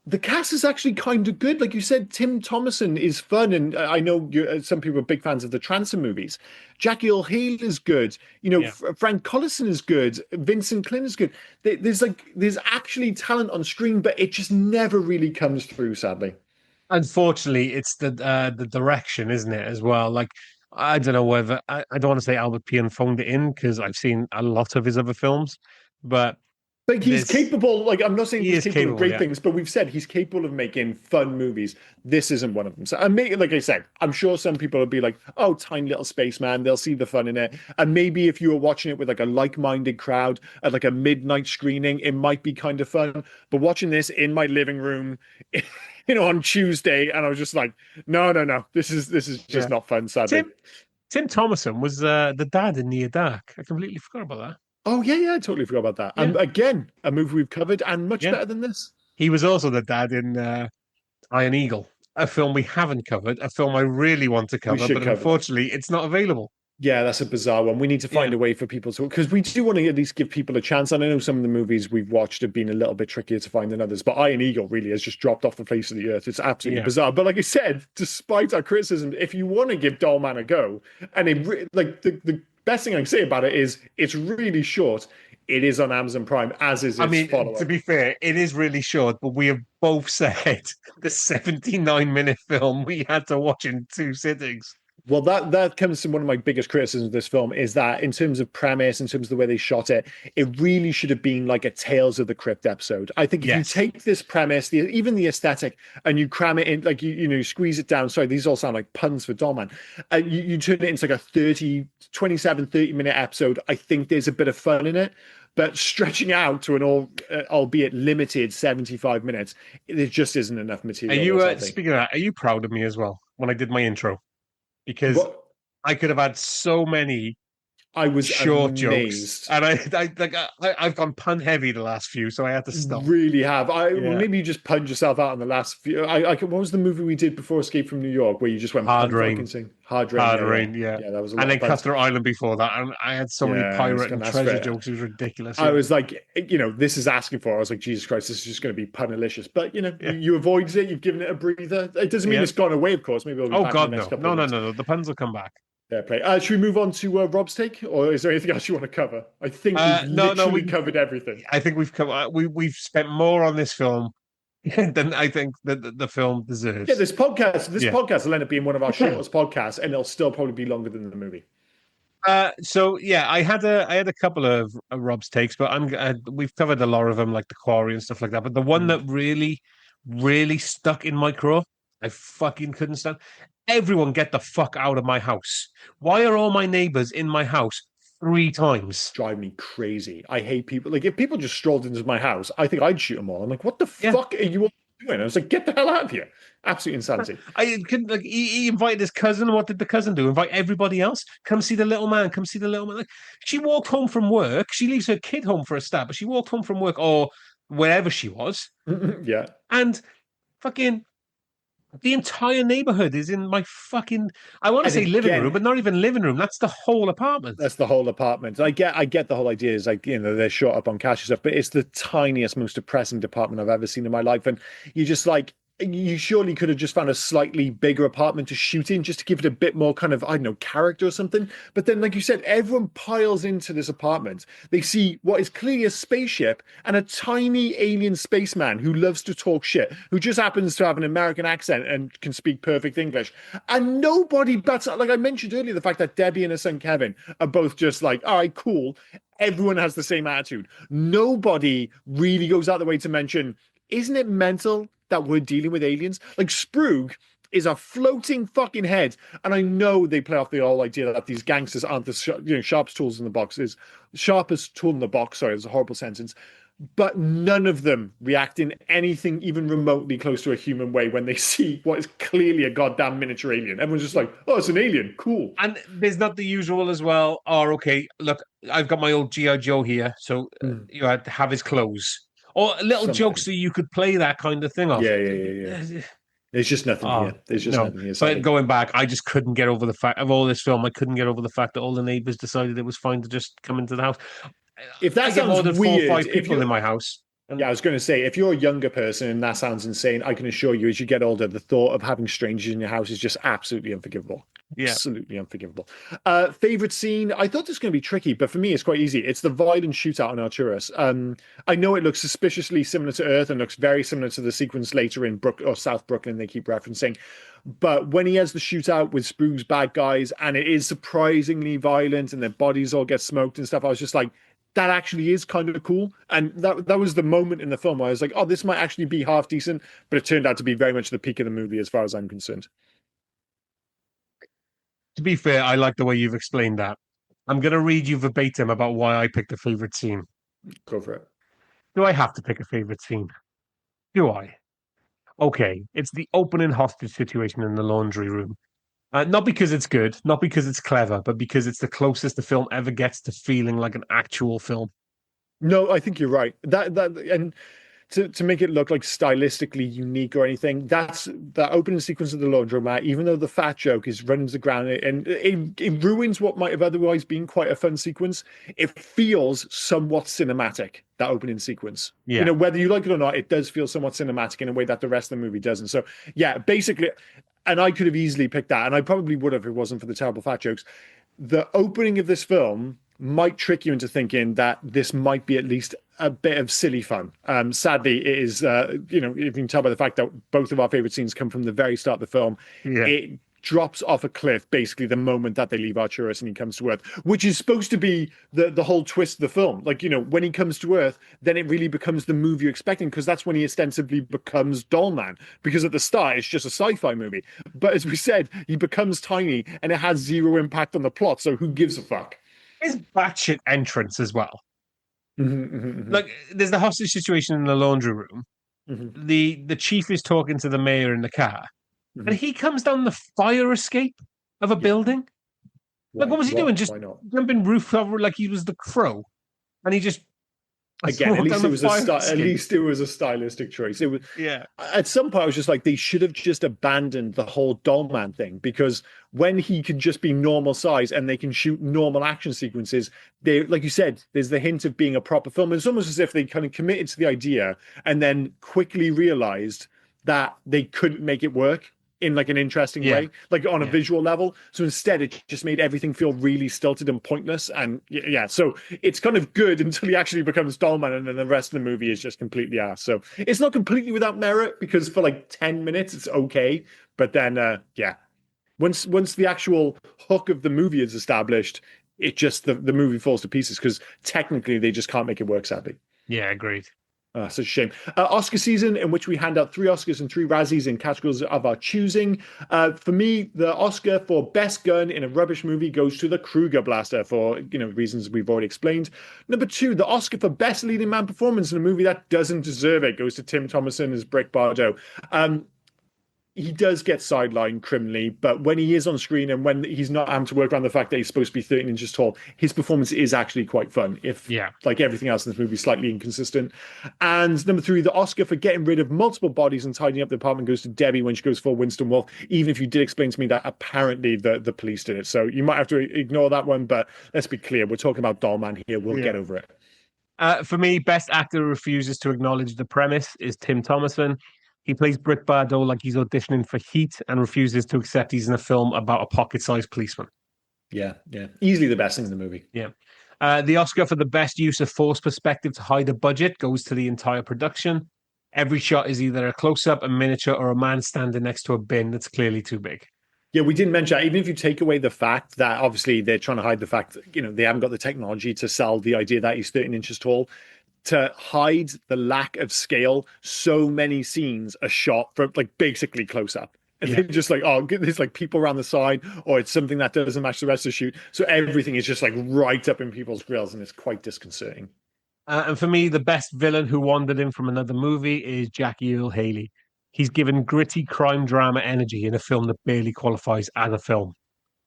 the cast is actually kind of good. Like you said, Tim Thomerson is fun, and I know some people are big fans of the Transom movies. Jackie Earl Haley is good. Yeah. Frank Collison is good. Vincent Clint is good. There's actually talent on screen, but it just never really comes through, sadly. Unfortunately, it's the direction, isn't it, as well? Like, I don't know whether I don't want to say Albert Pian phoned it in because I've seen a lot of his other films, but Like he's this capable, like I'm not saying he he's is capable of capable, great yeah. things, but we've said he's capable of making fun movies. This isn't one of them. So, and maybe, like I said, I'm sure some people will be like, "Oh, tiny little spaceman," they'll see the fun in it. And maybe if you were watching it with like a like-minded crowd at like a midnight screening, it might be kind of fun. But watching this in my living room, on Tuesday, and I was just like, "No, no, no, this is just Yeah. not fun." Sadly. Tim Thomerson was the dad in Near Dark. I completely forgot about that. Oh yeah, yeah, I totally forgot about that. Yeah, And again, a movie we've covered and much yeah. better than this. He was also the dad in Iron Eagle, a film we haven't covered, a film I really want to We cover, should but cover that. unfortunately, it's not available. Yeah, that's a bizarre one. We need to Yeah, find a way for people to, because we do want to at least give people a chance. And I know some of the movies we've watched have been a little bit trickier to find than others, but Iron Eagle really has just dropped off the face of the earth. It's absolutely yeah. bizarre. But like I said, despite our criticism, if you want to give Dollman a go, and like the best thing I can say about it is it's really short. It is on Amazon Prime, as is I its mean, to follow-up. be fair, it is really short, but we have both said the 79-minute film we had to watch in two sittings. Well, that comes from one of my biggest criticisms of this film is that in terms of premise, in terms of the way they shot it, it really should have been like a Tales of the Crypt episode. I think if you Yes. take this premise, even the aesthetic, and you cram it in, like you squeeze it down. Sorry, these all sound like puns for Dollman. You turn it into like a 30 minute episode. I think there's a bit of fun in it. But stretching out to an albeit limited 75 minutes, there just isn't enough Are material. you, I think. speaking of that, are you proud of me as well when I did my intro? Because But I could have had so many I was short jokes, amazed. and I've gone pun heavy the last few, so I had to stop. Really have. Yeah, Maybe you just punched yourself out in the last few. What was the movie we did before Escape from New York where you just went Hard pun fucking Rain, sing? Hard Rain. Hard Yeah, yeah, Rain, yeah, yeah. That was a and lot of then puns. Custer Island before that, and I had so many Yeah, I was pirate and gonna ask for treasure it. jokes. It was ridiculous. I Yeah, was like, this is asking for. I was like, Jesus Christ, this is just going to be punalicious. But yeah, you avoided it. You've given it a breather. It doesn't mean yeah. it's gone away, of course. Maybe I'll be Oh back in the God, next no, couple no, of no, weeks. no, no. The puns will come back. Fair play. Should we move on to Rob's take, or is there anything else you want to cover? I think we've No, no. literally covered everything. I think we've come. We've spent more on this film than I think the film Yeah, deserves. this Yeah. podcast will end up being one of our shortest podcasts, and it'll still probably be longer than the movie. So yeah, I had a couple of Rob's takes, but we've covered a lot of them, like the Quarry and stuff like that. But the one Mm. that really stuck in my craw, I fucking couldn't stand. Everyone get the fuck out of my house. Why are all my neighbors in my house three times? Drive me crazy. I hate people. Like if people just strolled into my house, I think I'd shoot them all. I'm like, what the Yeah. fuck are you all doing? I was like, get the hell out of here. Absolute insanity. I couldn't like he invited his cousin. What did the cousin do? Invite everybody else? Come see the little man. Come see the little man. Like she walked home from work. She leaves her kid home for a start, but she walked home from work or wherever she was, Yeah. and fucking the entire neighborhood is in my fucking. I want to And say living room, again, but not even living room. That's the whole apartment. that's the whole apartment. I get the whole idea is like, they're short up on cash and stuff, but it's the tiniest, most depressing department I've ever seen in my life. And you just like, you surely could have just found a slightly bigger apartment to shoot in just to give it a bit more kind of, I don't know, character or something. But then, like you said, everyone piles into this apartment. They see what is clearly a spaceship and a tiny alien spaceman who loves to talk shit, who just happens to have an American accent and can speak perfect English. And nobody bats, like I mentioned earlier, the fact that Debbie and her son Kevin are both just like, all right, cool. Everyone has the same attitude. Nobody really goes out of the way to mention, isn't it mental that we're dealing with aliens? Like Sprugg is a floating fucking head, and I know they play off the whole idea that these gangsters aren't the sharpest tools in the box. Is sharpest tool in the box. Sorry, it's a horrible sentence. But none of them react in anything even remotely close to a human way when they see what is clearly a goddamn miniature alien. Everyone's just like, "Oh, it's an alien, cool." And there's not the usual as well. Or okay, look, I've got my old GI Joe here, so Mm. you had to have his clothes or little jokes Something. so you could play that kind of thing off. Yeah, yeah, yeah, yeah. There's just nothing Oh here. There's just no! nothing here, But sadly. going back, I just couldn't get over the fact of all this film. I couldn't get over the fact that all the neighbors decided it was fine to just come into the house. If I that get more sounds than four or weird, five people in my house. Yeah, I was going to say, if you're a younger person and that sounds insane, I can assure you, as you get older, the thought of having strangers in your house is just absolutely unforgivable. Yeah. Absolutely unforgivable. Favorite scene? I thought this was going to be tricky, but for me, it's quite easy. It's the violent shootout on Arturus. I know it looks suspiciously similar to Earth and looks very similar to the sequence later in Brook or South Brooklyn they keep referencing. But when he has the shootout with Spoog's bad guys, and it is surprisingly violent, and their bodies all get smoked and stuff, I was just like, that actually is kind of cool. And that was the moment in the film where I was like, oh, this might actually be half decent, but it turned out to be very much the peak of the movie as far as I'm concerned. To be fair, I like the way you've explained that. I'm going to read you verbatim about why I picked a favorite scene. Go for it. Do I have to pick a favorite scene? Do I? Okay, it's the opening hostage situation in the laundry room. Not because it's good, not because it's clever, but because it's the closest the film ever gets to feeling like an actual film. No, I think you're right. And to make it look like stylistically unique or anything, that's that opening sequence of the laundromat, even though the fat joke is running to the ground and it ruins what might have otherwise been quite a fun sequence. It feels somewhat cinematic, that opening sequence. Yeah. Whether you like it or not, it does feel somewhat cinematic in a way that the rest of the movie doesn't. So yeah, basically, and I could have easily picked that, and I probably would have if it wasn't for the terrible fat jokes. The opening of this film might trick you into thinking that this might be at least a bit of silly fun. Sadly, it is, you can tell by the fact that both of our favorite scenes come from the very start of the film. Yeah. It drops off a cliff basically the moment that they leave Arturus and he comes to Earth, which is supposed to be the whole twist of the film. Like, when he comes to Earth, then it really becomes the movie you're expecting, because that's when he ostensibly becomes Dollman, because at the start it's just a sci-fi movie. But as we said, he becomes tiny and it has zero impact on the plot, so who gives a fuck? His batshit entrance as well. Mm-hmm. Like, there's the hostage situation in the laundry room. Mm-hmm. The chief is talking to the mayor in the car, Mm-hmm. and he comes down the fire escape of a building. Like, what was he doing? Just Why not? jumping roof over like he was the Crow, and he just Again, at least it was at least it was a stylistic choice. It was, yeah. At some point I was just like, they should have just abandoned the whole Dollman thing, because when he can just be normal size and they can shoot normal action sequences, they, like you said, there's the hint of being a proper film. It's almost as if they kind of committed to the idea and then quickly realized that they couldn't make it work in like an interesting way, like on a visual level. So instead, it just made everything feel really stilted and pointless. And so it's kind of good until he actually becomes Dollman, and then the rest of the movie is just completely ass. So it's not completely without merit, because for like 10 minutes it's okay, but then once the actual hook of the movie is established, it just the movie falls to pieces, because technically they just can't make it work, sadly. Yeah, agreed. Such a shame. Oscar season, in which we hand out 3 Oscars and 3 Razzies in categories of our choosing. For me, the Oscar for Best Gun in a Rubbish Movie goes to the Kruger Blaster for reasons we've already explained. Number 2, the Oscar for Best Leading Man Performance in a movie that doesn't deserve it goes to Tim Thomerson as Brick Bardo. He does get sidelined criminally, but when he is on screen and when he's not having to work around the fact that he's supposed to be 13 inches tall, his performance is actually quite fun, if like everything else in this movie, slightly inconsistent. And number 3, the Oscar for getting rid of multiple bodies and tidying up the apartment goes to Debbie when she goes for Winston Wolfe, even if you did explain to me that apparently the police did it. So you might have to ignore that one, but let's be clear, we're talking about Dollman here. We'll get over it. For me, Best Actor who refuses to acknowledge the premise is Tim Thomerson. He plays Brick Bardo like he's auditioning for Heat and refuses to accept he's in a film about a pocket-sized policeman. Yeah. Easily the best thing in the movie. Yeah. The Oscar for the best use of forced perspective to hide a budget goes to the entire production. Every shot is either a close-up, a miniature, or a man standing next to a bin that's clearly too big. Yeah, we didn't mention that. Even if you take away the fact that obviously they're trying to hide the fact that, they haven't got the technology to sell the idea that he's 13 inches tall, to hide the lack of scale, so many scenes are shot from like basically close up. And they're just like, oh, there's like people around the side, or it's something that doesn't match the rest of the shoot. So everything is just like right up in people's grills, and it's quite disconcerting. And for me, the best villain who wandered in from another movie is Jackie Earle Haley. He's given gritty crime drama energy in a film that barely qualifies as a film.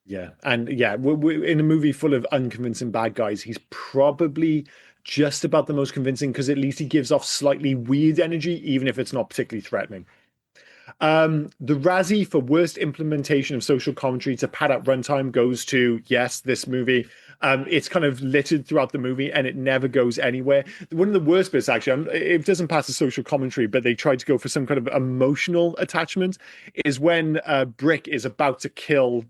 Yeah. And we're in a movie full of unconvincing bad guys. He's probably just about the most convincing, because at least he gives off slightly weird energy, even if it's not particularly threatening. The Razzie for worst implementation of social commentary to pad out runtime goes to, yes, this movie. It's kind of littered throughout the movie, and it never goes anywhere. One of the worst bits, actually, it doesn't pass the social commentary, but they tried to go for some kind of emotional attachment, is when Brick is about to kill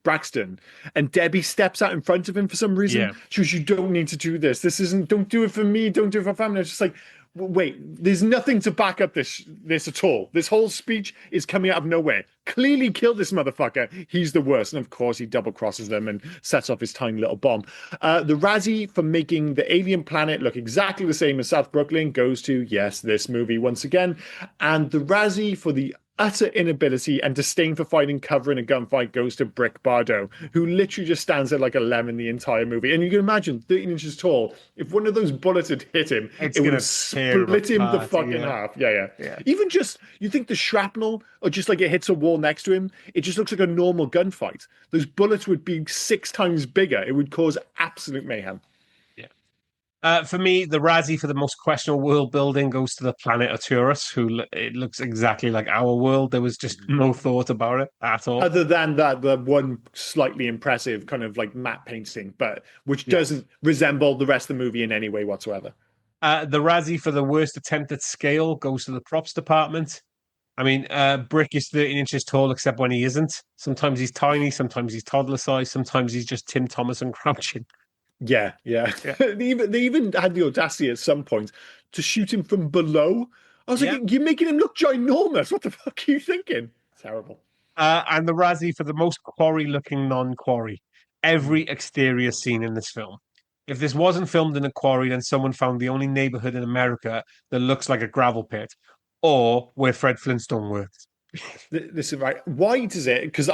Braxton, and Debbie steps out in front of him for some reason. Yeah. She goes, "You don't need to do this. This isn't. Don't do it for me. Don't do it for family." It's just like, wait, there's nothing to back up this at all. This whole speech is coming out of nowhere. Clearly kill this motherfucker. He's the worst. And of course, he double crosses them and sets off his tiny little bomb. The Razzie for making the alien planet look exactly the same as South Brooklyn goes to, yes, this movie once again. And the Razzie for the utter inability and disdain for finding cover in a gunfight goes to Brick Bardo, who literally just stands there like a lemon the entire movie. And you can imagine, 13 inches tall, if one of those bullets had hit him, it would have split him the fucking half. Yeah. Even just, you think the shrapnel, or just like it hits a wall next to him, it just looks like a normal gunfight. Those bullets would be 6 times bigger. It would cause absolute mayhem. For me, the Razzie for the most questionable world building goes to the planet Arturus, who it looks exactly like our world. There was just no thought about it at all. Other than that, the one slightly impressive kind of like matte painting, but which doesn't resemble the rest of the movie in any way whatsoever. The Razzie for the worst attempt at scale goes to the props department. I mean, Brick is 13 inches tall, except when he isn't. Sometimes he's tiny, sometimes he's toddler size, sometimes he's just Tim Thomerson crouching. Yeah. They even had the audacity at some point to shoot him from below. I was like, you're making him look ginormous. What the fuck are you thinking? Terrible. And the Razzie for the most quarry-looking non-quarry. Every exterior scene in this film. If this wasn't filmed in a quarry, then someone found the only neighborhood in America that looks like a gravel pit, or where Fred Flintstone worked. This is right. Why does it? Because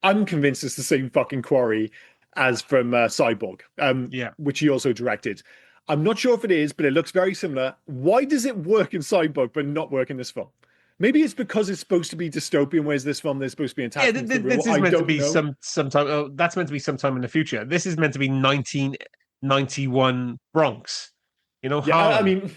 I'm convinced it's the same fucking quarry as from Cyborg, which he also directed. I'm not sure if it is, but it looks very similar. Why does it work in Cyborg but not work in this film? Maybe it's because it's supposed to be dystopian, whereas this film there's supposed to be an attachment. Yeah, this is meant to be sometime. Oh, that's meant to be sometime in the future. This is meant to be 1991 Bronx. You know, I mean,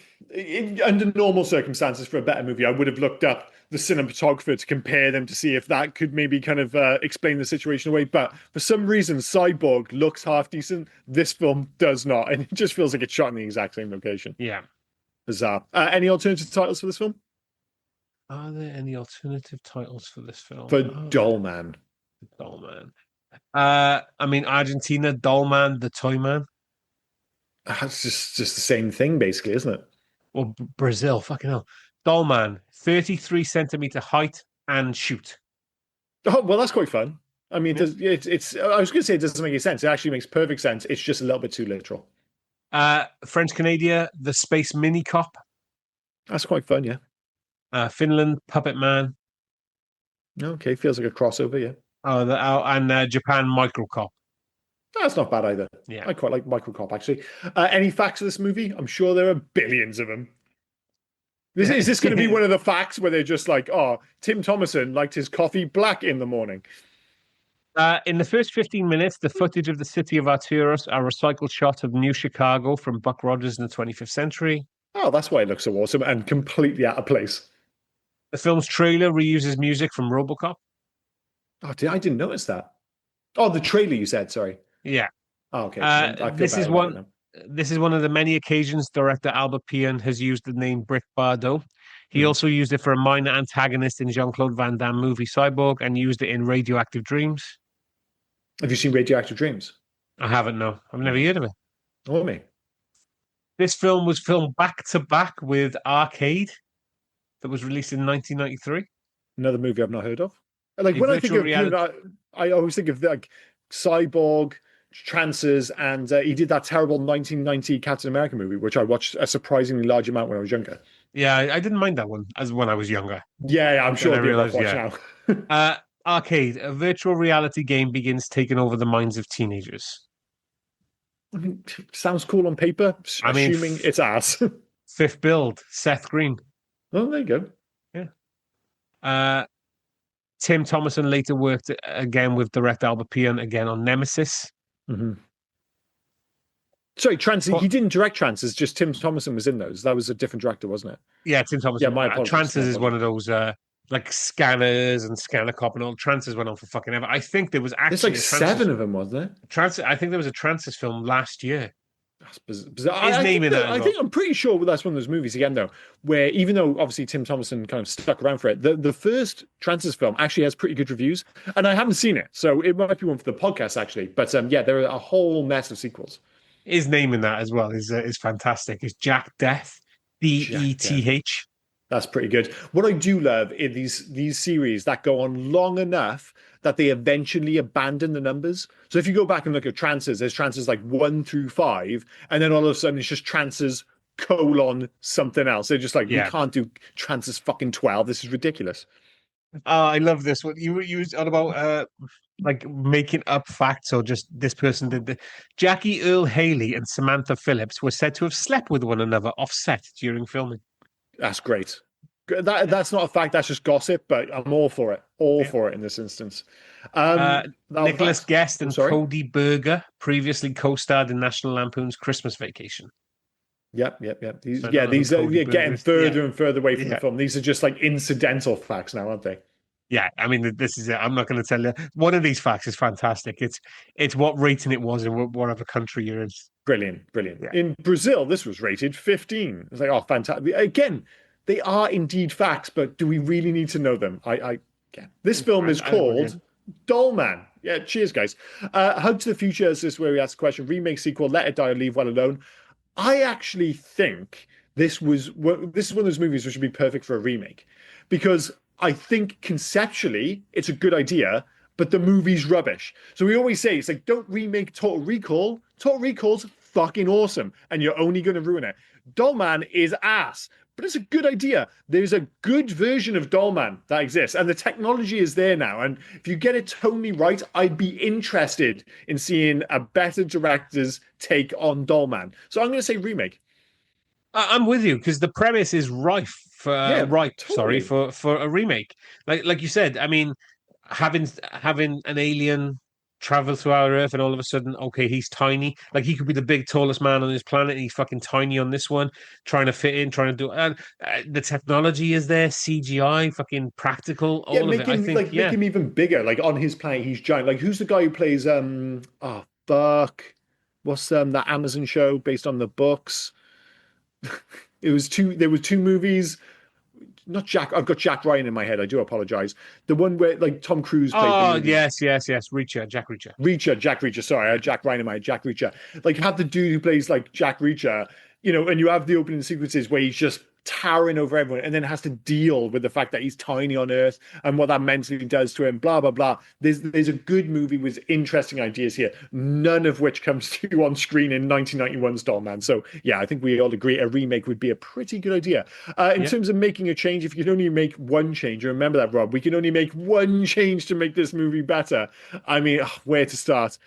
under normal circumstances for a better movie, I would have looked up the cinematographer to compare them to see if that could maybe kind of explain the situation away. But for some reason, Cyborg looks half decent. This film does not, and it just feels like it's shot in the exact same location. Yeah, bizarre. Any alternative titles for this film? Are there any alternative titles for this film? For Dollman. Dollman. I mean, Argentina, Dollman, the Toy Man. That's just the same thing, basically, isn't it? Or Brazil, fucking hell. Dollman, 33 centimeter height and shoot. Oh, well, that's quite fun. I mean, it's. I was going to say it doesn't make any sense. It actually makes perfect sense. It's just a little bit too literal. French Canada, the Space Mini Cop. That's quite fun, yeah. Finland, Puppet Man. Okay, feels like a crossover, yeah. And Japan, Micro Cop. That's not bad either. Yeah, I quite like Micro Cop, actually. Any facts of this movie? I'm sure there are billions of them. Is this going to be one of the facts where they're just like, oh, Tim Thomerson liked his coffee black in the morning? In the first 15 minutes, the footage of the city of Arturus are recycled shot of New Chicago from Buck Rogers in the 25th century. Oh, that's why it looks so awesome and completely out of place. The film's trailer reuses music from RoboCop. Oh, I didn't notice that. Oh, the trailer you said, sorry. Yeah. Oh, okay. This is one of the many occasions director Albert Pian has used the name Brick Bardo. He also used it for a minor antagonist in Jean-Claude Van Damme movie Cyborg and used it in Radioactive Dreams. Have you seen Radioactive Dreams? I haven't, no. I've never heard of it. Oh, me. This film was filmed back-to-back with Arcade that was released in 1993. Another movie I've not heard of. Like, when I think of I always think of like Cyborg, Trances, and he did that terrible 1990 Captain America movie, which I watched a surprisingly large amount when I was younger. Yeah, I didn't mind that one as when I was younger. Yeah, I'm sure I realize now. Arcade, a virtual reality game begins taking over the minds of teenagers. I mean, sounds cool on paper, assuming it's ass. Fifth build, Seth Green. Oh, there you go. Yeah. Tim Thomerson later worked again with director Albert Pian again on Nemesis. Mm-hmm. Sorry, Trances. He didn't direct Trances. Just Tim Thomerson was in those. That was a different director, wasn't it? Yeah, Tim Thomerson. Yeah, my apologies. Trances is one of those like Scanners and Scanner Cop and all. Transers went on for fucking ever. I think there was There's actually like a Transers. seven of them, wasn't there? I think there was a Transers film last year. That's bizarre. His I name think in that as I well. think I'm pretty sure that's one of those movies again, though, where even though obviously Tim Thomerson kind of stuck around for it, the first Transers film actually has pretty good reviews, and I haven't seen it, so it might be one for the podcast actually. But yeah, there are a whole mess of sequels. His name in that as well is fantastic. It's Jack Death, Jack Death. Deth. That's pretty good. What I do love is these series that go on long enough that they eventually abandon the numbers. So if you go back and look at Transers, there's Transers like 1 through 5, and then all of a sudden it's just Transers something else. They're just like, we can't do Transers fucking 12. This is ridiculous. I love this one. You was on about like making up facts or just this person did the Jackie Earl Haley and Samantha Phillips were said to have slept with one another off set during filming. That's great. That's not a fact. That's just gossip. But I'm all for it. All for it in this instance. Nicholas Guest and Cody Berger previously co-starred in National Lampoon's Christmas Vacation. Yep. These are getting further and further away from the film. These are just like incidental facts now, aren't they? Yeah, I mean, this is it. I'm not going to tell you. One of these facts is fantastic. It's what rating it was in whatever country you're in. Brilliant. Yeah. In Brazil, this was rated 15. It's like, oh, fantastic. Again, they are indeed facts, but do we really need to know them? This film is called Dollman. Yeah, cheers, guys. Hug to the Future is this where we ask the question, remake, sequel, Let It Die or Leave Well Alone. I actually think this is one of those movies which would be perfect for a remake, because I think conceptually it's a good idea, but the movie's rubbish. So we always say, it's like, don't remake Total Recall. Total Recall's fucking awesome, and you're only going to ruin it. Dollman is ass, but it's a good idea. There's a good version of Dollman that exists, and the technology is there now. And if you get it totally right, I'd be interested in seeing a better director's take on Dollman. So I'm going to say remake. I'm with you, because the premise is rife for for a remake. Like you said, I mean, having an alien travel through our Earth, and all of a sudden, okay, he's tiny. Like, he could be the big, tallest man on this planet, and he's fucking tiny on this one, trying to fit in, trying to do. And the technology is there, CGI, fucking practical, all of it. I think, make him even bigger. Like, on his planet, he's giant. Like, who's the guy who plays? What's that Amazon show based on the books? There were two movies. Not Jack. I've got Jack Ryan in my head. I do apologize. The one where like Tom Cruise played. Oh, yes. Jack Reacher. Jack Reacher. Sorry, I had Jack Ryan in my head. Jack Reacher. Like, have the dude who plays like Jack Reacher, and you have the opening sequences where he's just towering over everyone, and then has to deal with the fact that he's tiny on Earth and what that mentally does to him. Blah blah blah. There's a good movie with interesting ideas here, none of which comes to you on screen in 1991's Dollman. So yeah, I think we all agree a remake would be a pretty good idea. In terms of making a change, if you can only make one change, remember that, Rob, we can only make one change to make this movie better. I mean, where to start?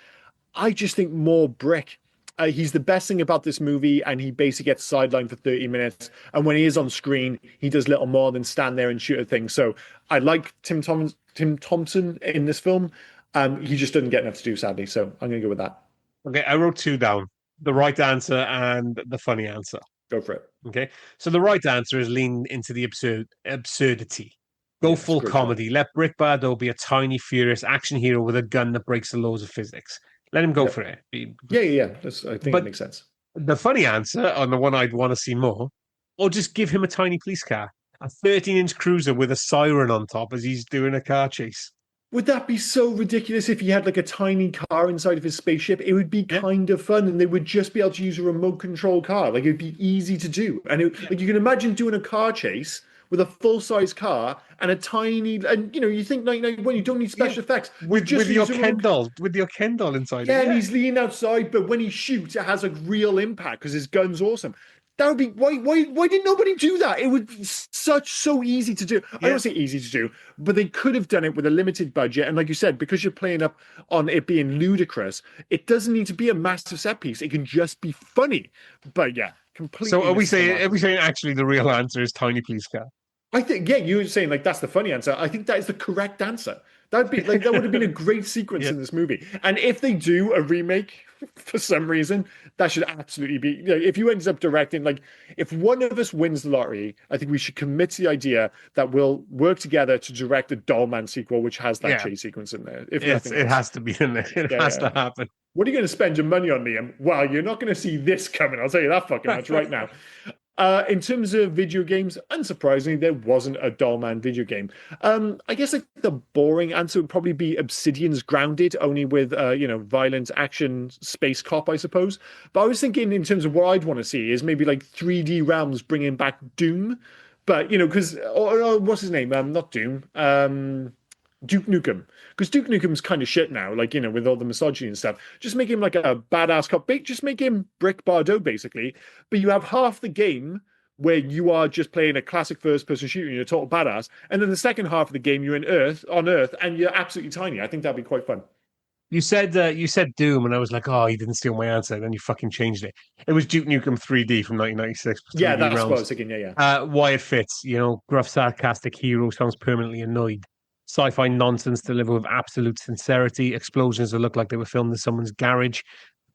I just think more Brick. He's the best thing about this movie, and he basically gets sidelined for 30 minutes. And when he is on screen, he does little more than stand there and shoot at things. So I like Tim Thompson in this film. He just doesn't get enough to do, sadly. So I'm going to go with that. Okay, I wrote two down: the right answer and the funny answer. Go for it. Okay, so the right answer is lean into the absurdity. Go full comedy. Let Brick Bardo be a tiny, furious action hero with a gun that breaks the laws of physics. Let him go for it. Yeah. I think it makes sense. The funny answer, on the one I'd want to see more, or just give him a tiny police car, a 13-inch cruiser with a siren on top as he's doing a car chase. Would that be so ridiculous if he had like a tiny car inside of his spaceship? It would be kind of fun, and they would just be able to use a remote control car. Like, it'd be easy to do. And like, you can imagine doing a car chase with a full-size car and a tiny, and you think when you don't need special effects with your Kendall inside. Yeah, and he's leaning outside, but when he shoots, it has a real impact because his gun's awesome. That would be why did nobody do that? It would be so easy to do. I don't say easy to do, but they could have done it with a limited budget. And like you said, because you're playing up on it being ludicrous, it doesn't need to be a massive set piece. It can just be funny. But yeah, completely. So are we saying actually the real answer is tiny police car? I think, you were saying like that's the funny answer. I think that is the correct answer, That'd be like that would have been a great sequence Yeah. in this movie. And if they do a remake for some reason, that should absolutely be. You know, if you end up directing, like if one of us wins the lottery, I think we should commit to the idea that we'll work together to direct a Dollman sequel, which has that Yeah. chase sequence in there. If It nothing else, has to be in there. It has to happen. what are you going to spend your money on, Liam? Well, you're not going to see this coming. I'll tell you that fucking much right now. In terms of video games, unsurprisingly, there wasn't a Dollman video game. I guess like the boring answer would probably be Obsidian's Grounded, only with violent action space cop, I suppose. But I was thinking in terms of what I'd want to see is maybe like 3D Realms bringing back Doom, but because what's his name? Not Doom. Duke Nukem, because Duke Nukem's kind of shit now, like with all the misogyny and stuff. Just make him like a badass cop. Just make him Brick Bardot, basically. But you have half the game where you are just playing a classic first-person shooter and you're a total badass, and then the second half of the game you're on Earth, and you're absolutely tiny. I think that'd be quite fun. You said Doom, and I was like, oh, you didn't steal my answer. Then you fucking changed it. It was Duke Nukem 3D from 1996. Yeah, that's Realms. what I was thinking. Yeah. Why it fits, gruff, sarcastic hero sounds permanently annoyed. Sci-fi nonsense delivered with absolute sincerity. Explosions that look like they were filmed in someone's garage.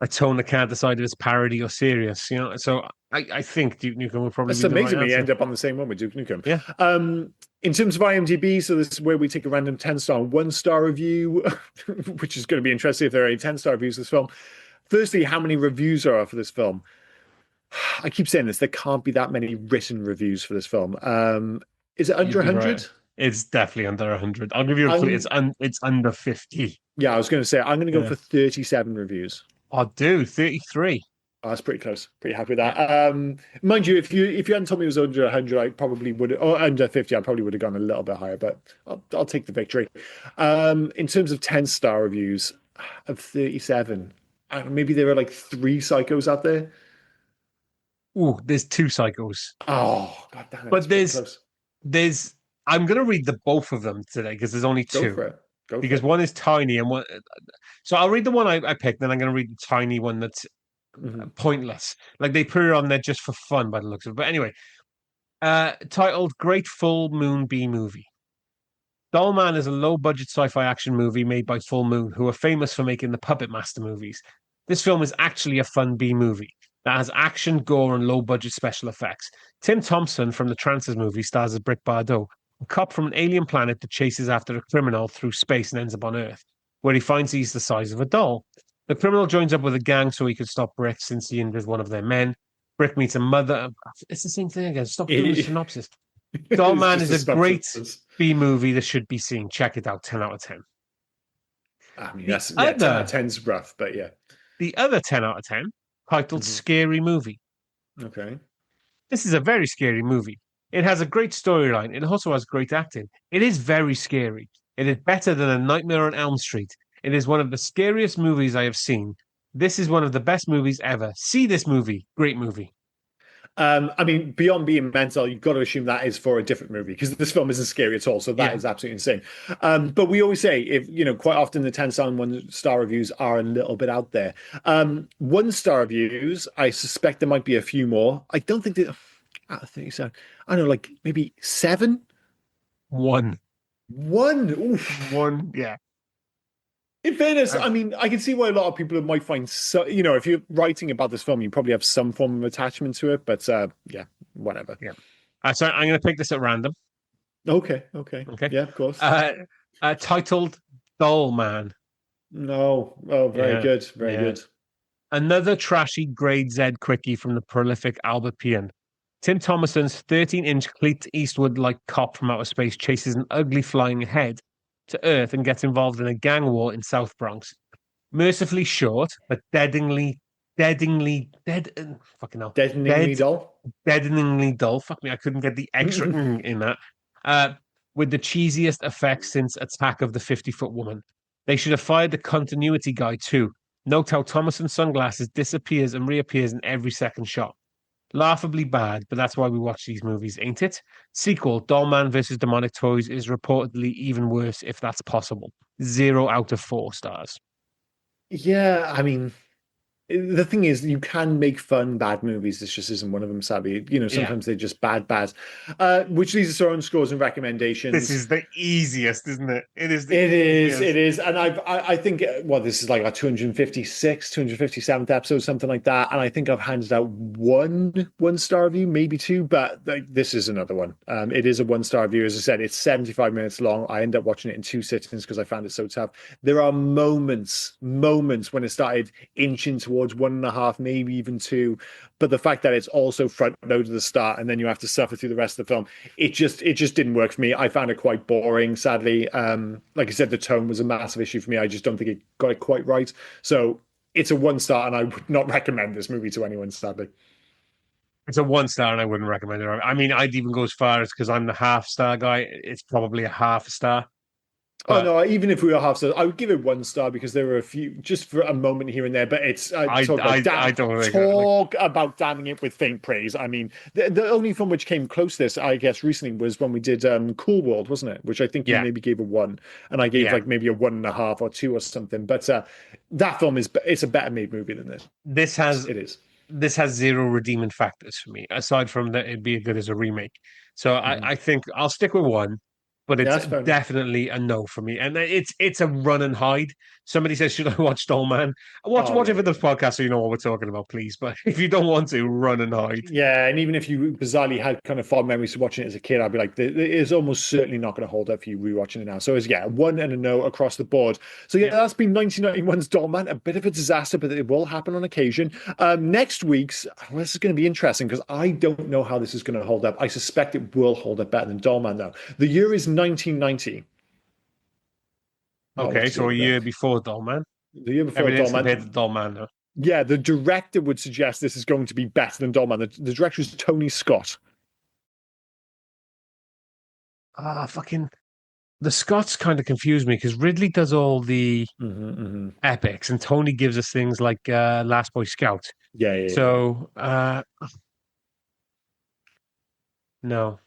A tone that can't decide if it's parody or serious. So I think Duke Nukem would probably. That's be the amazing. Right We answer. end up on the same one with Duke Nukem. Yeah. In terms of IMDb, so this is where we take a random 10-star and 1-star review, which is going to be interesting if there are any 10-star reviews of this film. Firstly, how many reviews are for this film? I keep saying this. There can't be that many written reviews for this film. Is it under 100? Right. It's definitely under 100. I'll give you a clue. It's under 50. Yeah, I was going to say, I'm going to go for 37 reviews. I'll do 33. Oh, that's pretty close. Pretty happy with that. Mind you, if you hadn't told me it was under 100, I probably would, or under 50, I probably would have gone a little bit higher, but I'll take the victory. In terms of 10-star reviews of 37, maybe there are like 3 psychos out there. Oh, there's 2 psychos. Oh, god damn it. But there's I'm going to read the both of them today because there's only 2. Go for it. Because one is tiny and one. So I'll read the one I picked, then I'm going to read the tiny one that's pointless. Like they put it on there just for fun by the looks of it. But anyway, titled Great Full Moon B Movie. Dollman is a low-budget sci-fi action movie made by Full Moon, who are famous for making the Puppet Master movies. This film is actually a fun B movie that has action, gore, and low-budget special effects. Tim Thomerson from the Trances movie stars as Brick Bardot, a cop from an alien planet that chases after a criminal through space and ends up on Earth, where he finds he's the size of a doll. The criminal joins up with a gang so he could stop Brick since he injures one of their men. Brick meets a mother. It's the same thing again. Stop doing the synopsis. Dollman is a great B movie that should be seen. Check it out. 10 out of 10. I mean, 10 out of 10's rough, but yeah. The other 10 out of 10, titled Scary Movie. Okay. This is a very scary movie. It has a great storyline. It also has great acting. It is very scary. It is better than A Nightmare on Elm Street. It is one of the scariest movies I have seen. This is one of the best movies ever. See this movie. Great movie. I mean, beyond being mental, you've got to assume that is for a different movie because this film isn't scary at all. So that is absolutely insane. But we always say, quite often the 10-star and 1-star reviews are a little bit out there. 1-star reviews, I suspect there might be a few more. I don't think that. Out of 37, I don't know, like maybe 7. 1. Oof. 1. Yeah. In fairness, I mean, I can see why a lot of people might find if you're writing about this film, you probably have some form of attachment to it. But yeah, whatever. Yeah. So I'm going to pick this at random. Okay. Yeah, of course. Titled Dollman. No. Oh, very good. Very good. Another trashy grade Z quickie from the prolific Albert Pian. Tim Thomerson's 13-inch Clint Eastwood-like cop from outer space chases an ugly flying head to Earth and gets involved in a gang war in South Bronx. Mercifully short, but deadeningly dull. Fuck me, I couldn't get the extra in that. With the cheesiest effects since Attack of the 50-Foot Woman. They should have fired the continuity guy too. Note how Thomerson's sunglasses disappears and reappears in every second shot. Laughably bad, but that's why we watch these movies, ain't it? Sequel, Dollman vs. Demonic Toys is reportedly even worse if that's possible. 0 out of 4 stars. Yeah, I mean, the thing is, you can make fun bad movies. This just isn't one of them, sadly. You know, Yeah. sometimes they're just bad. Which leads us to our own scores and This recommendations. is the easiest, isn't it? It is the It is, easiest. it is. And I think, well, this is like our 256th, 257th episode, something like that. And I think I've handed out one star review, maybe two, but like, this is another one. It is a one-star review. As I said, it's 75 minutes long. I ended up watching it in two sittings because I found it so tough. There are moments when it started inching towards 1.5, maybe even two. But the fact that it's also front loaded at the start and then you have to suffer through the rest of the film, it just didn't work for me. I found it quite boring, sadly. Like I said, the tone was a massive issue for me. I just don't think it got it quite right. So it's a one star, and I would not recommend this movie to anyone, sadly. It's a one star, and I wouldn't recommend it. I mean, I'd even go as far as because I'm the half star guy. It's probably a half a star, Oh but no, even if we were half stars, I would give it one star because there were a few just for a moment here and there. But it's I don't think like talk about damning it with faint praise. I mean, the only film which came close to this, I guess, recently was when we did Cool World, wasn't it? Which I think you yeah, maybe gave a one, and I gave yeah. like maybe a 1.5 or two or something. But that film it's a better made movie than this. This has It is. this has zero redeeming factors for me, aside from that it'd be good as a remake. So Mhm. I think I'll stick with one, but Yeah, it's that's fair enough. definitely a no for me. And it's a run and hide. Somebody says, should I watch Dollman? Oh Watch yeah, it for yeah, this yeah. podcast so you know what we're talking about, please. But if you don't want to, run and hide. Yeah, and even if you bizarrely had kind of fond memories of watching it as a kid, I'd be like, it is almost certainly not going to hold up for you rewatching it now. So it's yeah, one and a no across the board. So yeah, Yeah. that's been 1991's Dollman, a bit of a disaster, but it will happen on occasion. Next week's, well, this is going to be interesting because I don't know how this is going to hold up. I suspect it will hold up better than Dollman though. The year is 1990. Not a lot Okay, to do so a with it. year before Dollman. The year before Everything's compared to Dollman. Dollman, though. Yeah, the director would suggest this is going to be better than Dollman. The director is Tony Scott. Fucking the Scots kind of confuse me because Ridley does all the Hmm. epics and Tony gives us things like Last Boy Scout. Yeah, yeah, yeah. So no.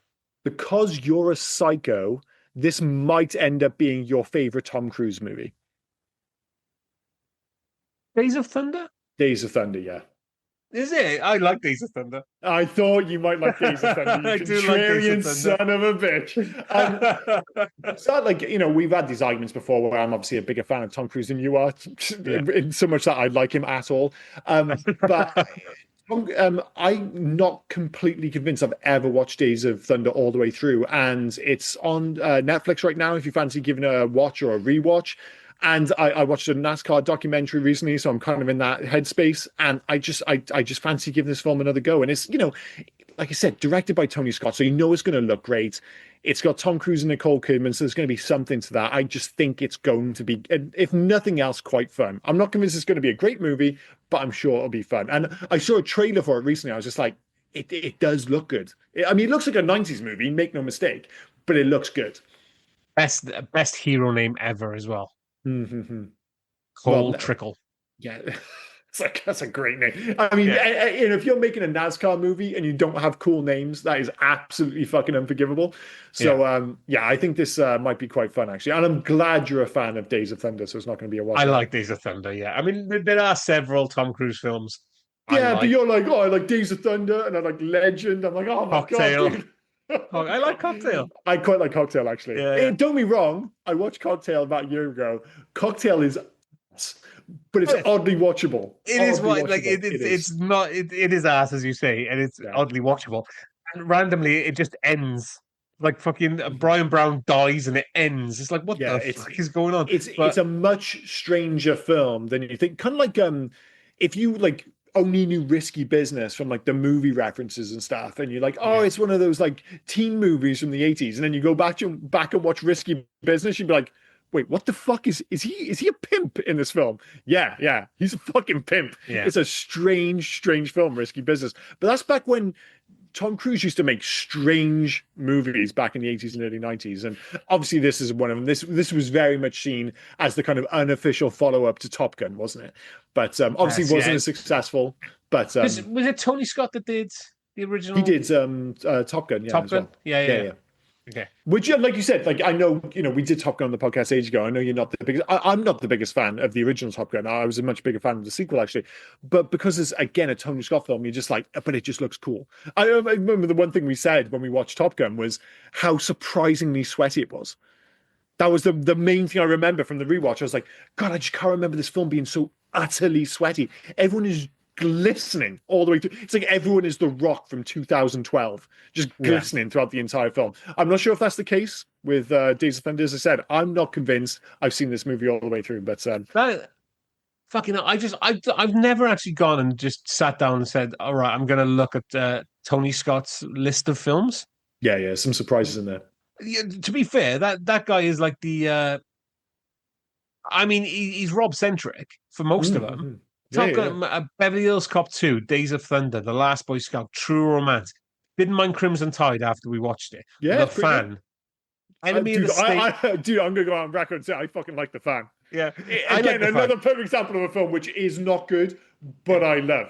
Because you're a psycho, this might end up being your favorite Tom Cruise movie. Days of Thunder? Days of Thunder, yeah. Is it? I like Days of Thunder. I thought you might like Days of Thunder, you I do like Days of contrarian Thunder. son of a bitch. It's not like, we've had these arguments before where I'm obviously a bigger fan of Tom Cruise than you are, Yeah. in so much that I like him at all. But I'm not completely convinced I've ever watched Days of Thunder all the way through, and it's on Netflix right now if you fancy giving it a watch or a rewatch. And I watched a NASCAR documentary recently, so I'm kind of in that headspace, and I just fancy giving this film another go. And it's, like I said, directed by Tony Scott, so it's going to look great. It's got Tom Cruise and Nicole Kidman, so there's going to be something to that. I just think it's going to be, if nothing else, quite fun. I'm not convinced it's going to be a great movie, but I'm sure it'll be fun. And I saw a trailer for it recently. I was just like, it does look good. I mean, it looks like a 90s movie, make no mistake, but it looks good. Best hero name ever as well. Mm-hmm. Cole Well, Trickle. yeah, that's a great name. I mean, Yeah. if you're making a NASCAR movie and you don't have cool names, that is absolutely fucking unforgivable. So, Yeah. yeah, I think this might be quite fun actually, and I'm glad you're a fan of Days of Thunder, so it's not going to be a I washout. like Days of Thunder, yeah. I mean, there are several Tom Cruise films I Yeah, but like. you're like, oh, I like Days of Thunder, and I like Legend. I'm like, oh my god, Cocktail. dude. I like Cocktail. I quite like Cocktail actually. Yeah, yeah. Don't be wrong. I watched Cocktail about a year ago. Cocktail is, but it's But oddly watchable. it is Oddly what like watchable. it's It is. it's not it is ass as you say, and it's Yeah. oddly watchable. And randomly it just ends. Like fucking Mhm. Brian Brown dies and it ends. It's like what Yeah, the fuck is going on? it's But a much stranger film than you think. Kind of like if you like only knew Risky Business from like the movie references and stuff, and you're like, oh, yeah, it's one of those like teen movies from the 80s, and then you go back and watch Risky Business, you'd be like, wait, what the fuck is he a pimp in this film? Yeah, he's a fucking pimp. yeah. It's a strange film, Risky Business. But that's back when Tom Cruise used to make strange movies back in the 80s and early 90s. And obviously this is one of them. This was very much seen as the kind of unofficial follow-up to Top Gun, wasn't it? But obviously Yes, wasn't yeah. as successful. But Was it Tony Scott that did the he original did Top Gun, yeah, Top as Gun? well. Yeah, yeah, Yeah, yeah. yeah. Okay. Which, like you said, like I know, we did Top Gun on the podcast age ago. I know you're not the biggest. I'm not the biggest fan of the original Top Gun. I was a much bigger fan of the sequel, actually. But because it's again a Tony Scott film, you're just like, but it just looks cool. I remember the one thing we said when we watched Top Gun was how surprisingly sweaty it was. That was the main thing I remember from the rewatch. I was like, God, I just can't remember this film being so utterly sweaty. Everyone is glistening all the way through. It's like everyone is The Rock from 2012, just glistening throughout the entire film. I'm not sure if that's the case with Days of Thunder. As I said, I'm not convinced. I've seen this movie all the way through, but fucking, I've never actually gone and just sat down and said, all right, I'm going to look at Tony Scott's list of films. Yeah, some surprises in there. Yeah, to be fair, that guy is like the. I mean, he's Rob centric for most of them. Top Gun, Beverly Hills Cop 2, Days of Thunder, The Last Boy Scout, True Romance. Didn't mind Crimson Tide after we watched it. Yeah, The Fan. Enemy of the State. Dude, I'm going to go on record and say I fucking like The Fan. Yeah. Again, another perfect example of a film which is not good, but I love.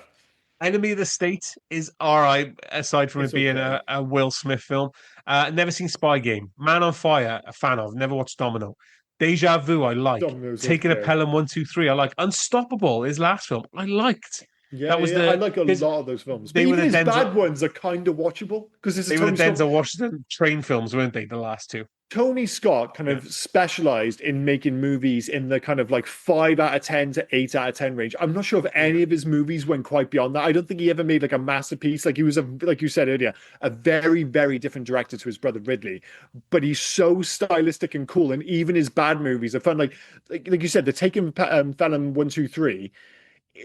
Enemy of the State is all right, aside from it being a Will Smith film. Never seen Spy Game. Man on Fire, a fan of. Never watched Domino. Deja Vu, I like. Taking a Pelham 1, 2, 3, I like. Unstoppable, his last film, I liked. Yeah, I like a lot of those films. But even his bad ones are kind of watchable because they were the Denzel Washington train films, weren't they? The last two. Tony Scott kind of specialized in making movies in the kind of like 5 out of 10 to 8 out of 10 range. I'm not sure if any of his movies went quite beyond that. I don't think he ever made like a masterpiece. Like he was, like you said earlier, a very, very different director to his brother Ridley. But he's so stylistic and cool. And even his bad movies are fun. Like you said, the Taken Pelham 1, 2, 3,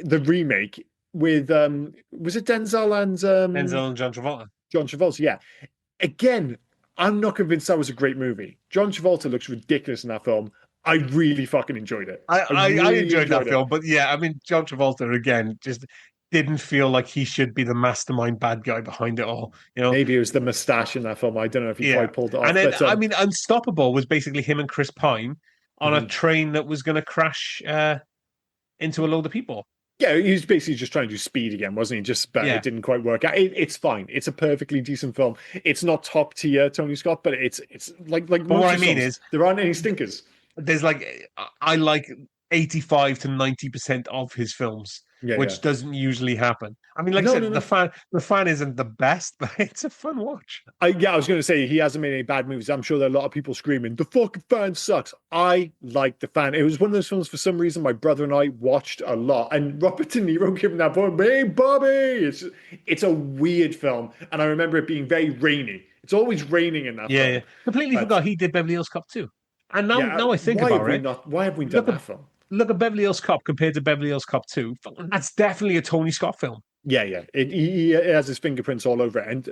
the remake with, was it Denzel and John Travolta? John Travolta, yeah. Again, I'm not convinced that was a great movie. John Travolta looks ridiculous in that film. I really fucking enjoyed it. I enjoyed that film, but yeah, I mean, John Travolta again just didn't feel like he should be the mastermind bad guy behind it all. Maybe it was the mustache in that film. I don't know if he quite pulled it off. And then, I mean, Unstoppable was basically him and Chris Pine on a train that was going to crash into a load of people. Yeah, he was basically just trying to do Speed again, wasn't he? But it didn't quite work out. It's fine. It's a perfectly decent film. It's not top tier Tony Scott, but it's like. But what I mean is there aren't any stinkers. There's I like 85 to 90% of his films, which doesn't usually happen. I mean, I said, the fan isn't the best, but it's a fun watch. I was going to say he hasn't made any bad movies. I'm sure there are a lot of people screaming, the fucking fan sucks. I like The Fan. It was one of those films, for some reason, my brother and I watched a lot. And Robert De Niro giving that boy, hey, Bobby! It's a weird film. And I remember it being very rainy. It's always raining in that film. Yeah. Completely forgot he did Beverly Hills Cop 2. And now I think about it. Why have we done that film? Look at Beverly Hills Cop compared to Beverly Hills Cop 2. That's definitely a Tony Scott film. Yeah. He has his fingerprints all over it. And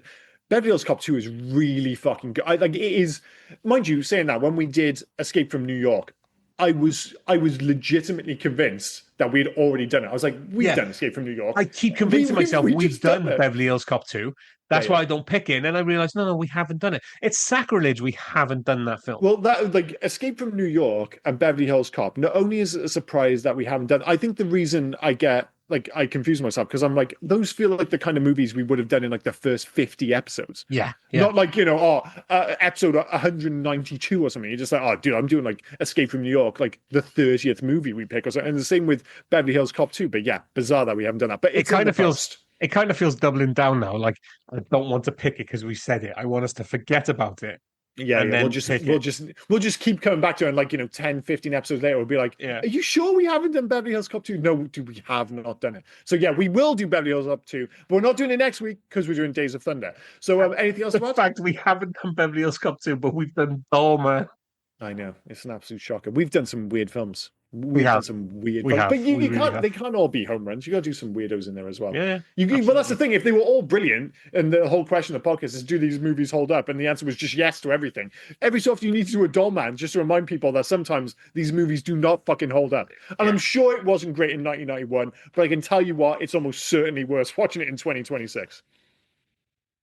Beverly Hills Cop 2 is really fucking good. It is, mind you, saying that, when we did Escape from New York, I was legitimately convinced that we had already done it. I was like, we've done Escape from New York. I keep convincing myself we've done Beverly Hills Cop 2. That's why I don't pick it. And then I realized, no, we haven't done it. It's sacrilege. We haven't done that film. Well, that Escape from New York and Beverly Hills Cop, not only is it a surprise that we haven't done, I think the reason I confuse myself because I'm like, those feel like the kind of movies we would have done in like the first 50 episodes. Yeah. Not like, episode 192 or something. You're just like, oh, dude, I'm doing like Escape from New York, like the 30th movie we pick or something. And the same with Beverly Hills Cop 2. But yeah, bizarre that we haven't done that. But it kind of feels doubling down now. Like, I don't want to pick it because we said it. I want us to forget about it. Yeah, we'll just keep coming back to it, and like 10, 15 episodes later we'll be like, are you sure we haven't done Beverly Hills Cop 2? No, we have not done it. So yeah, we will do Beverly Hills Cop 2, but we're not doing it next week because we're doing Days of Thunder. So anything else about? In fact, we haven't done Beverly Hills Cop 2, but we've done Dollman. I know, it's an absolute shocker. We've done some weird films. We've done some weird films. But they can't all be home runs. You got to do some weirdos in there as well. Yeah. Well, that's the thing. If they were all brilliant, and the whole question of the podcast is, do these movies hold up? And the answer was just yes to everything. Every so often you need to do a Dollman just to remind people that sometimes these movies do not fucking hold up. And I'm sure it wasn't great in 1991, but I can tell you what, it's almost certainly worse watching it in 2026.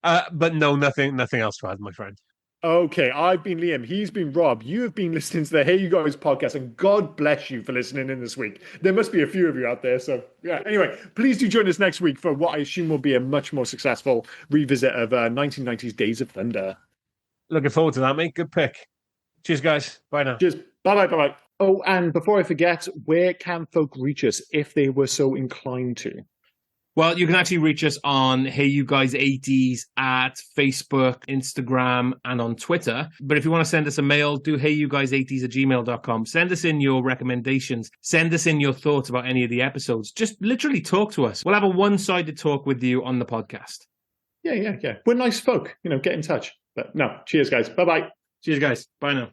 But no, nothing else to add, my friend. Okay, I've been Liam. He's been Rob. You have been listening to the Hey You Guys podcast, and God bless you for listening in this week. There must be a few of you out there. So, yeah. Anyway, please do join us next week for what I assume will be a much more successful revisit of 1990s Days of Thunder. Looking forward to that, mate. Good pick. Cheers, guys. Bye now. Cheers. Bye-bye, bye-bye. Oh, and before I forget, where can folk reach us if they were so inclined to? Well, you can actually reach us on Hey You Guys 80s at Facebook, Instagram, and on Twitter. But if you want to send us a mail, do heyyouguys80s@gmail.com. Send us in your recommendations. Send us in your thoughts about any of the episodes. Just literally talk to us. We'll have a one-sided talk with you on the podcast. Yeah. We're nice folk. Get in touch. But no, cheers, guys. Bye-bye. Cheers, guys. Bye now.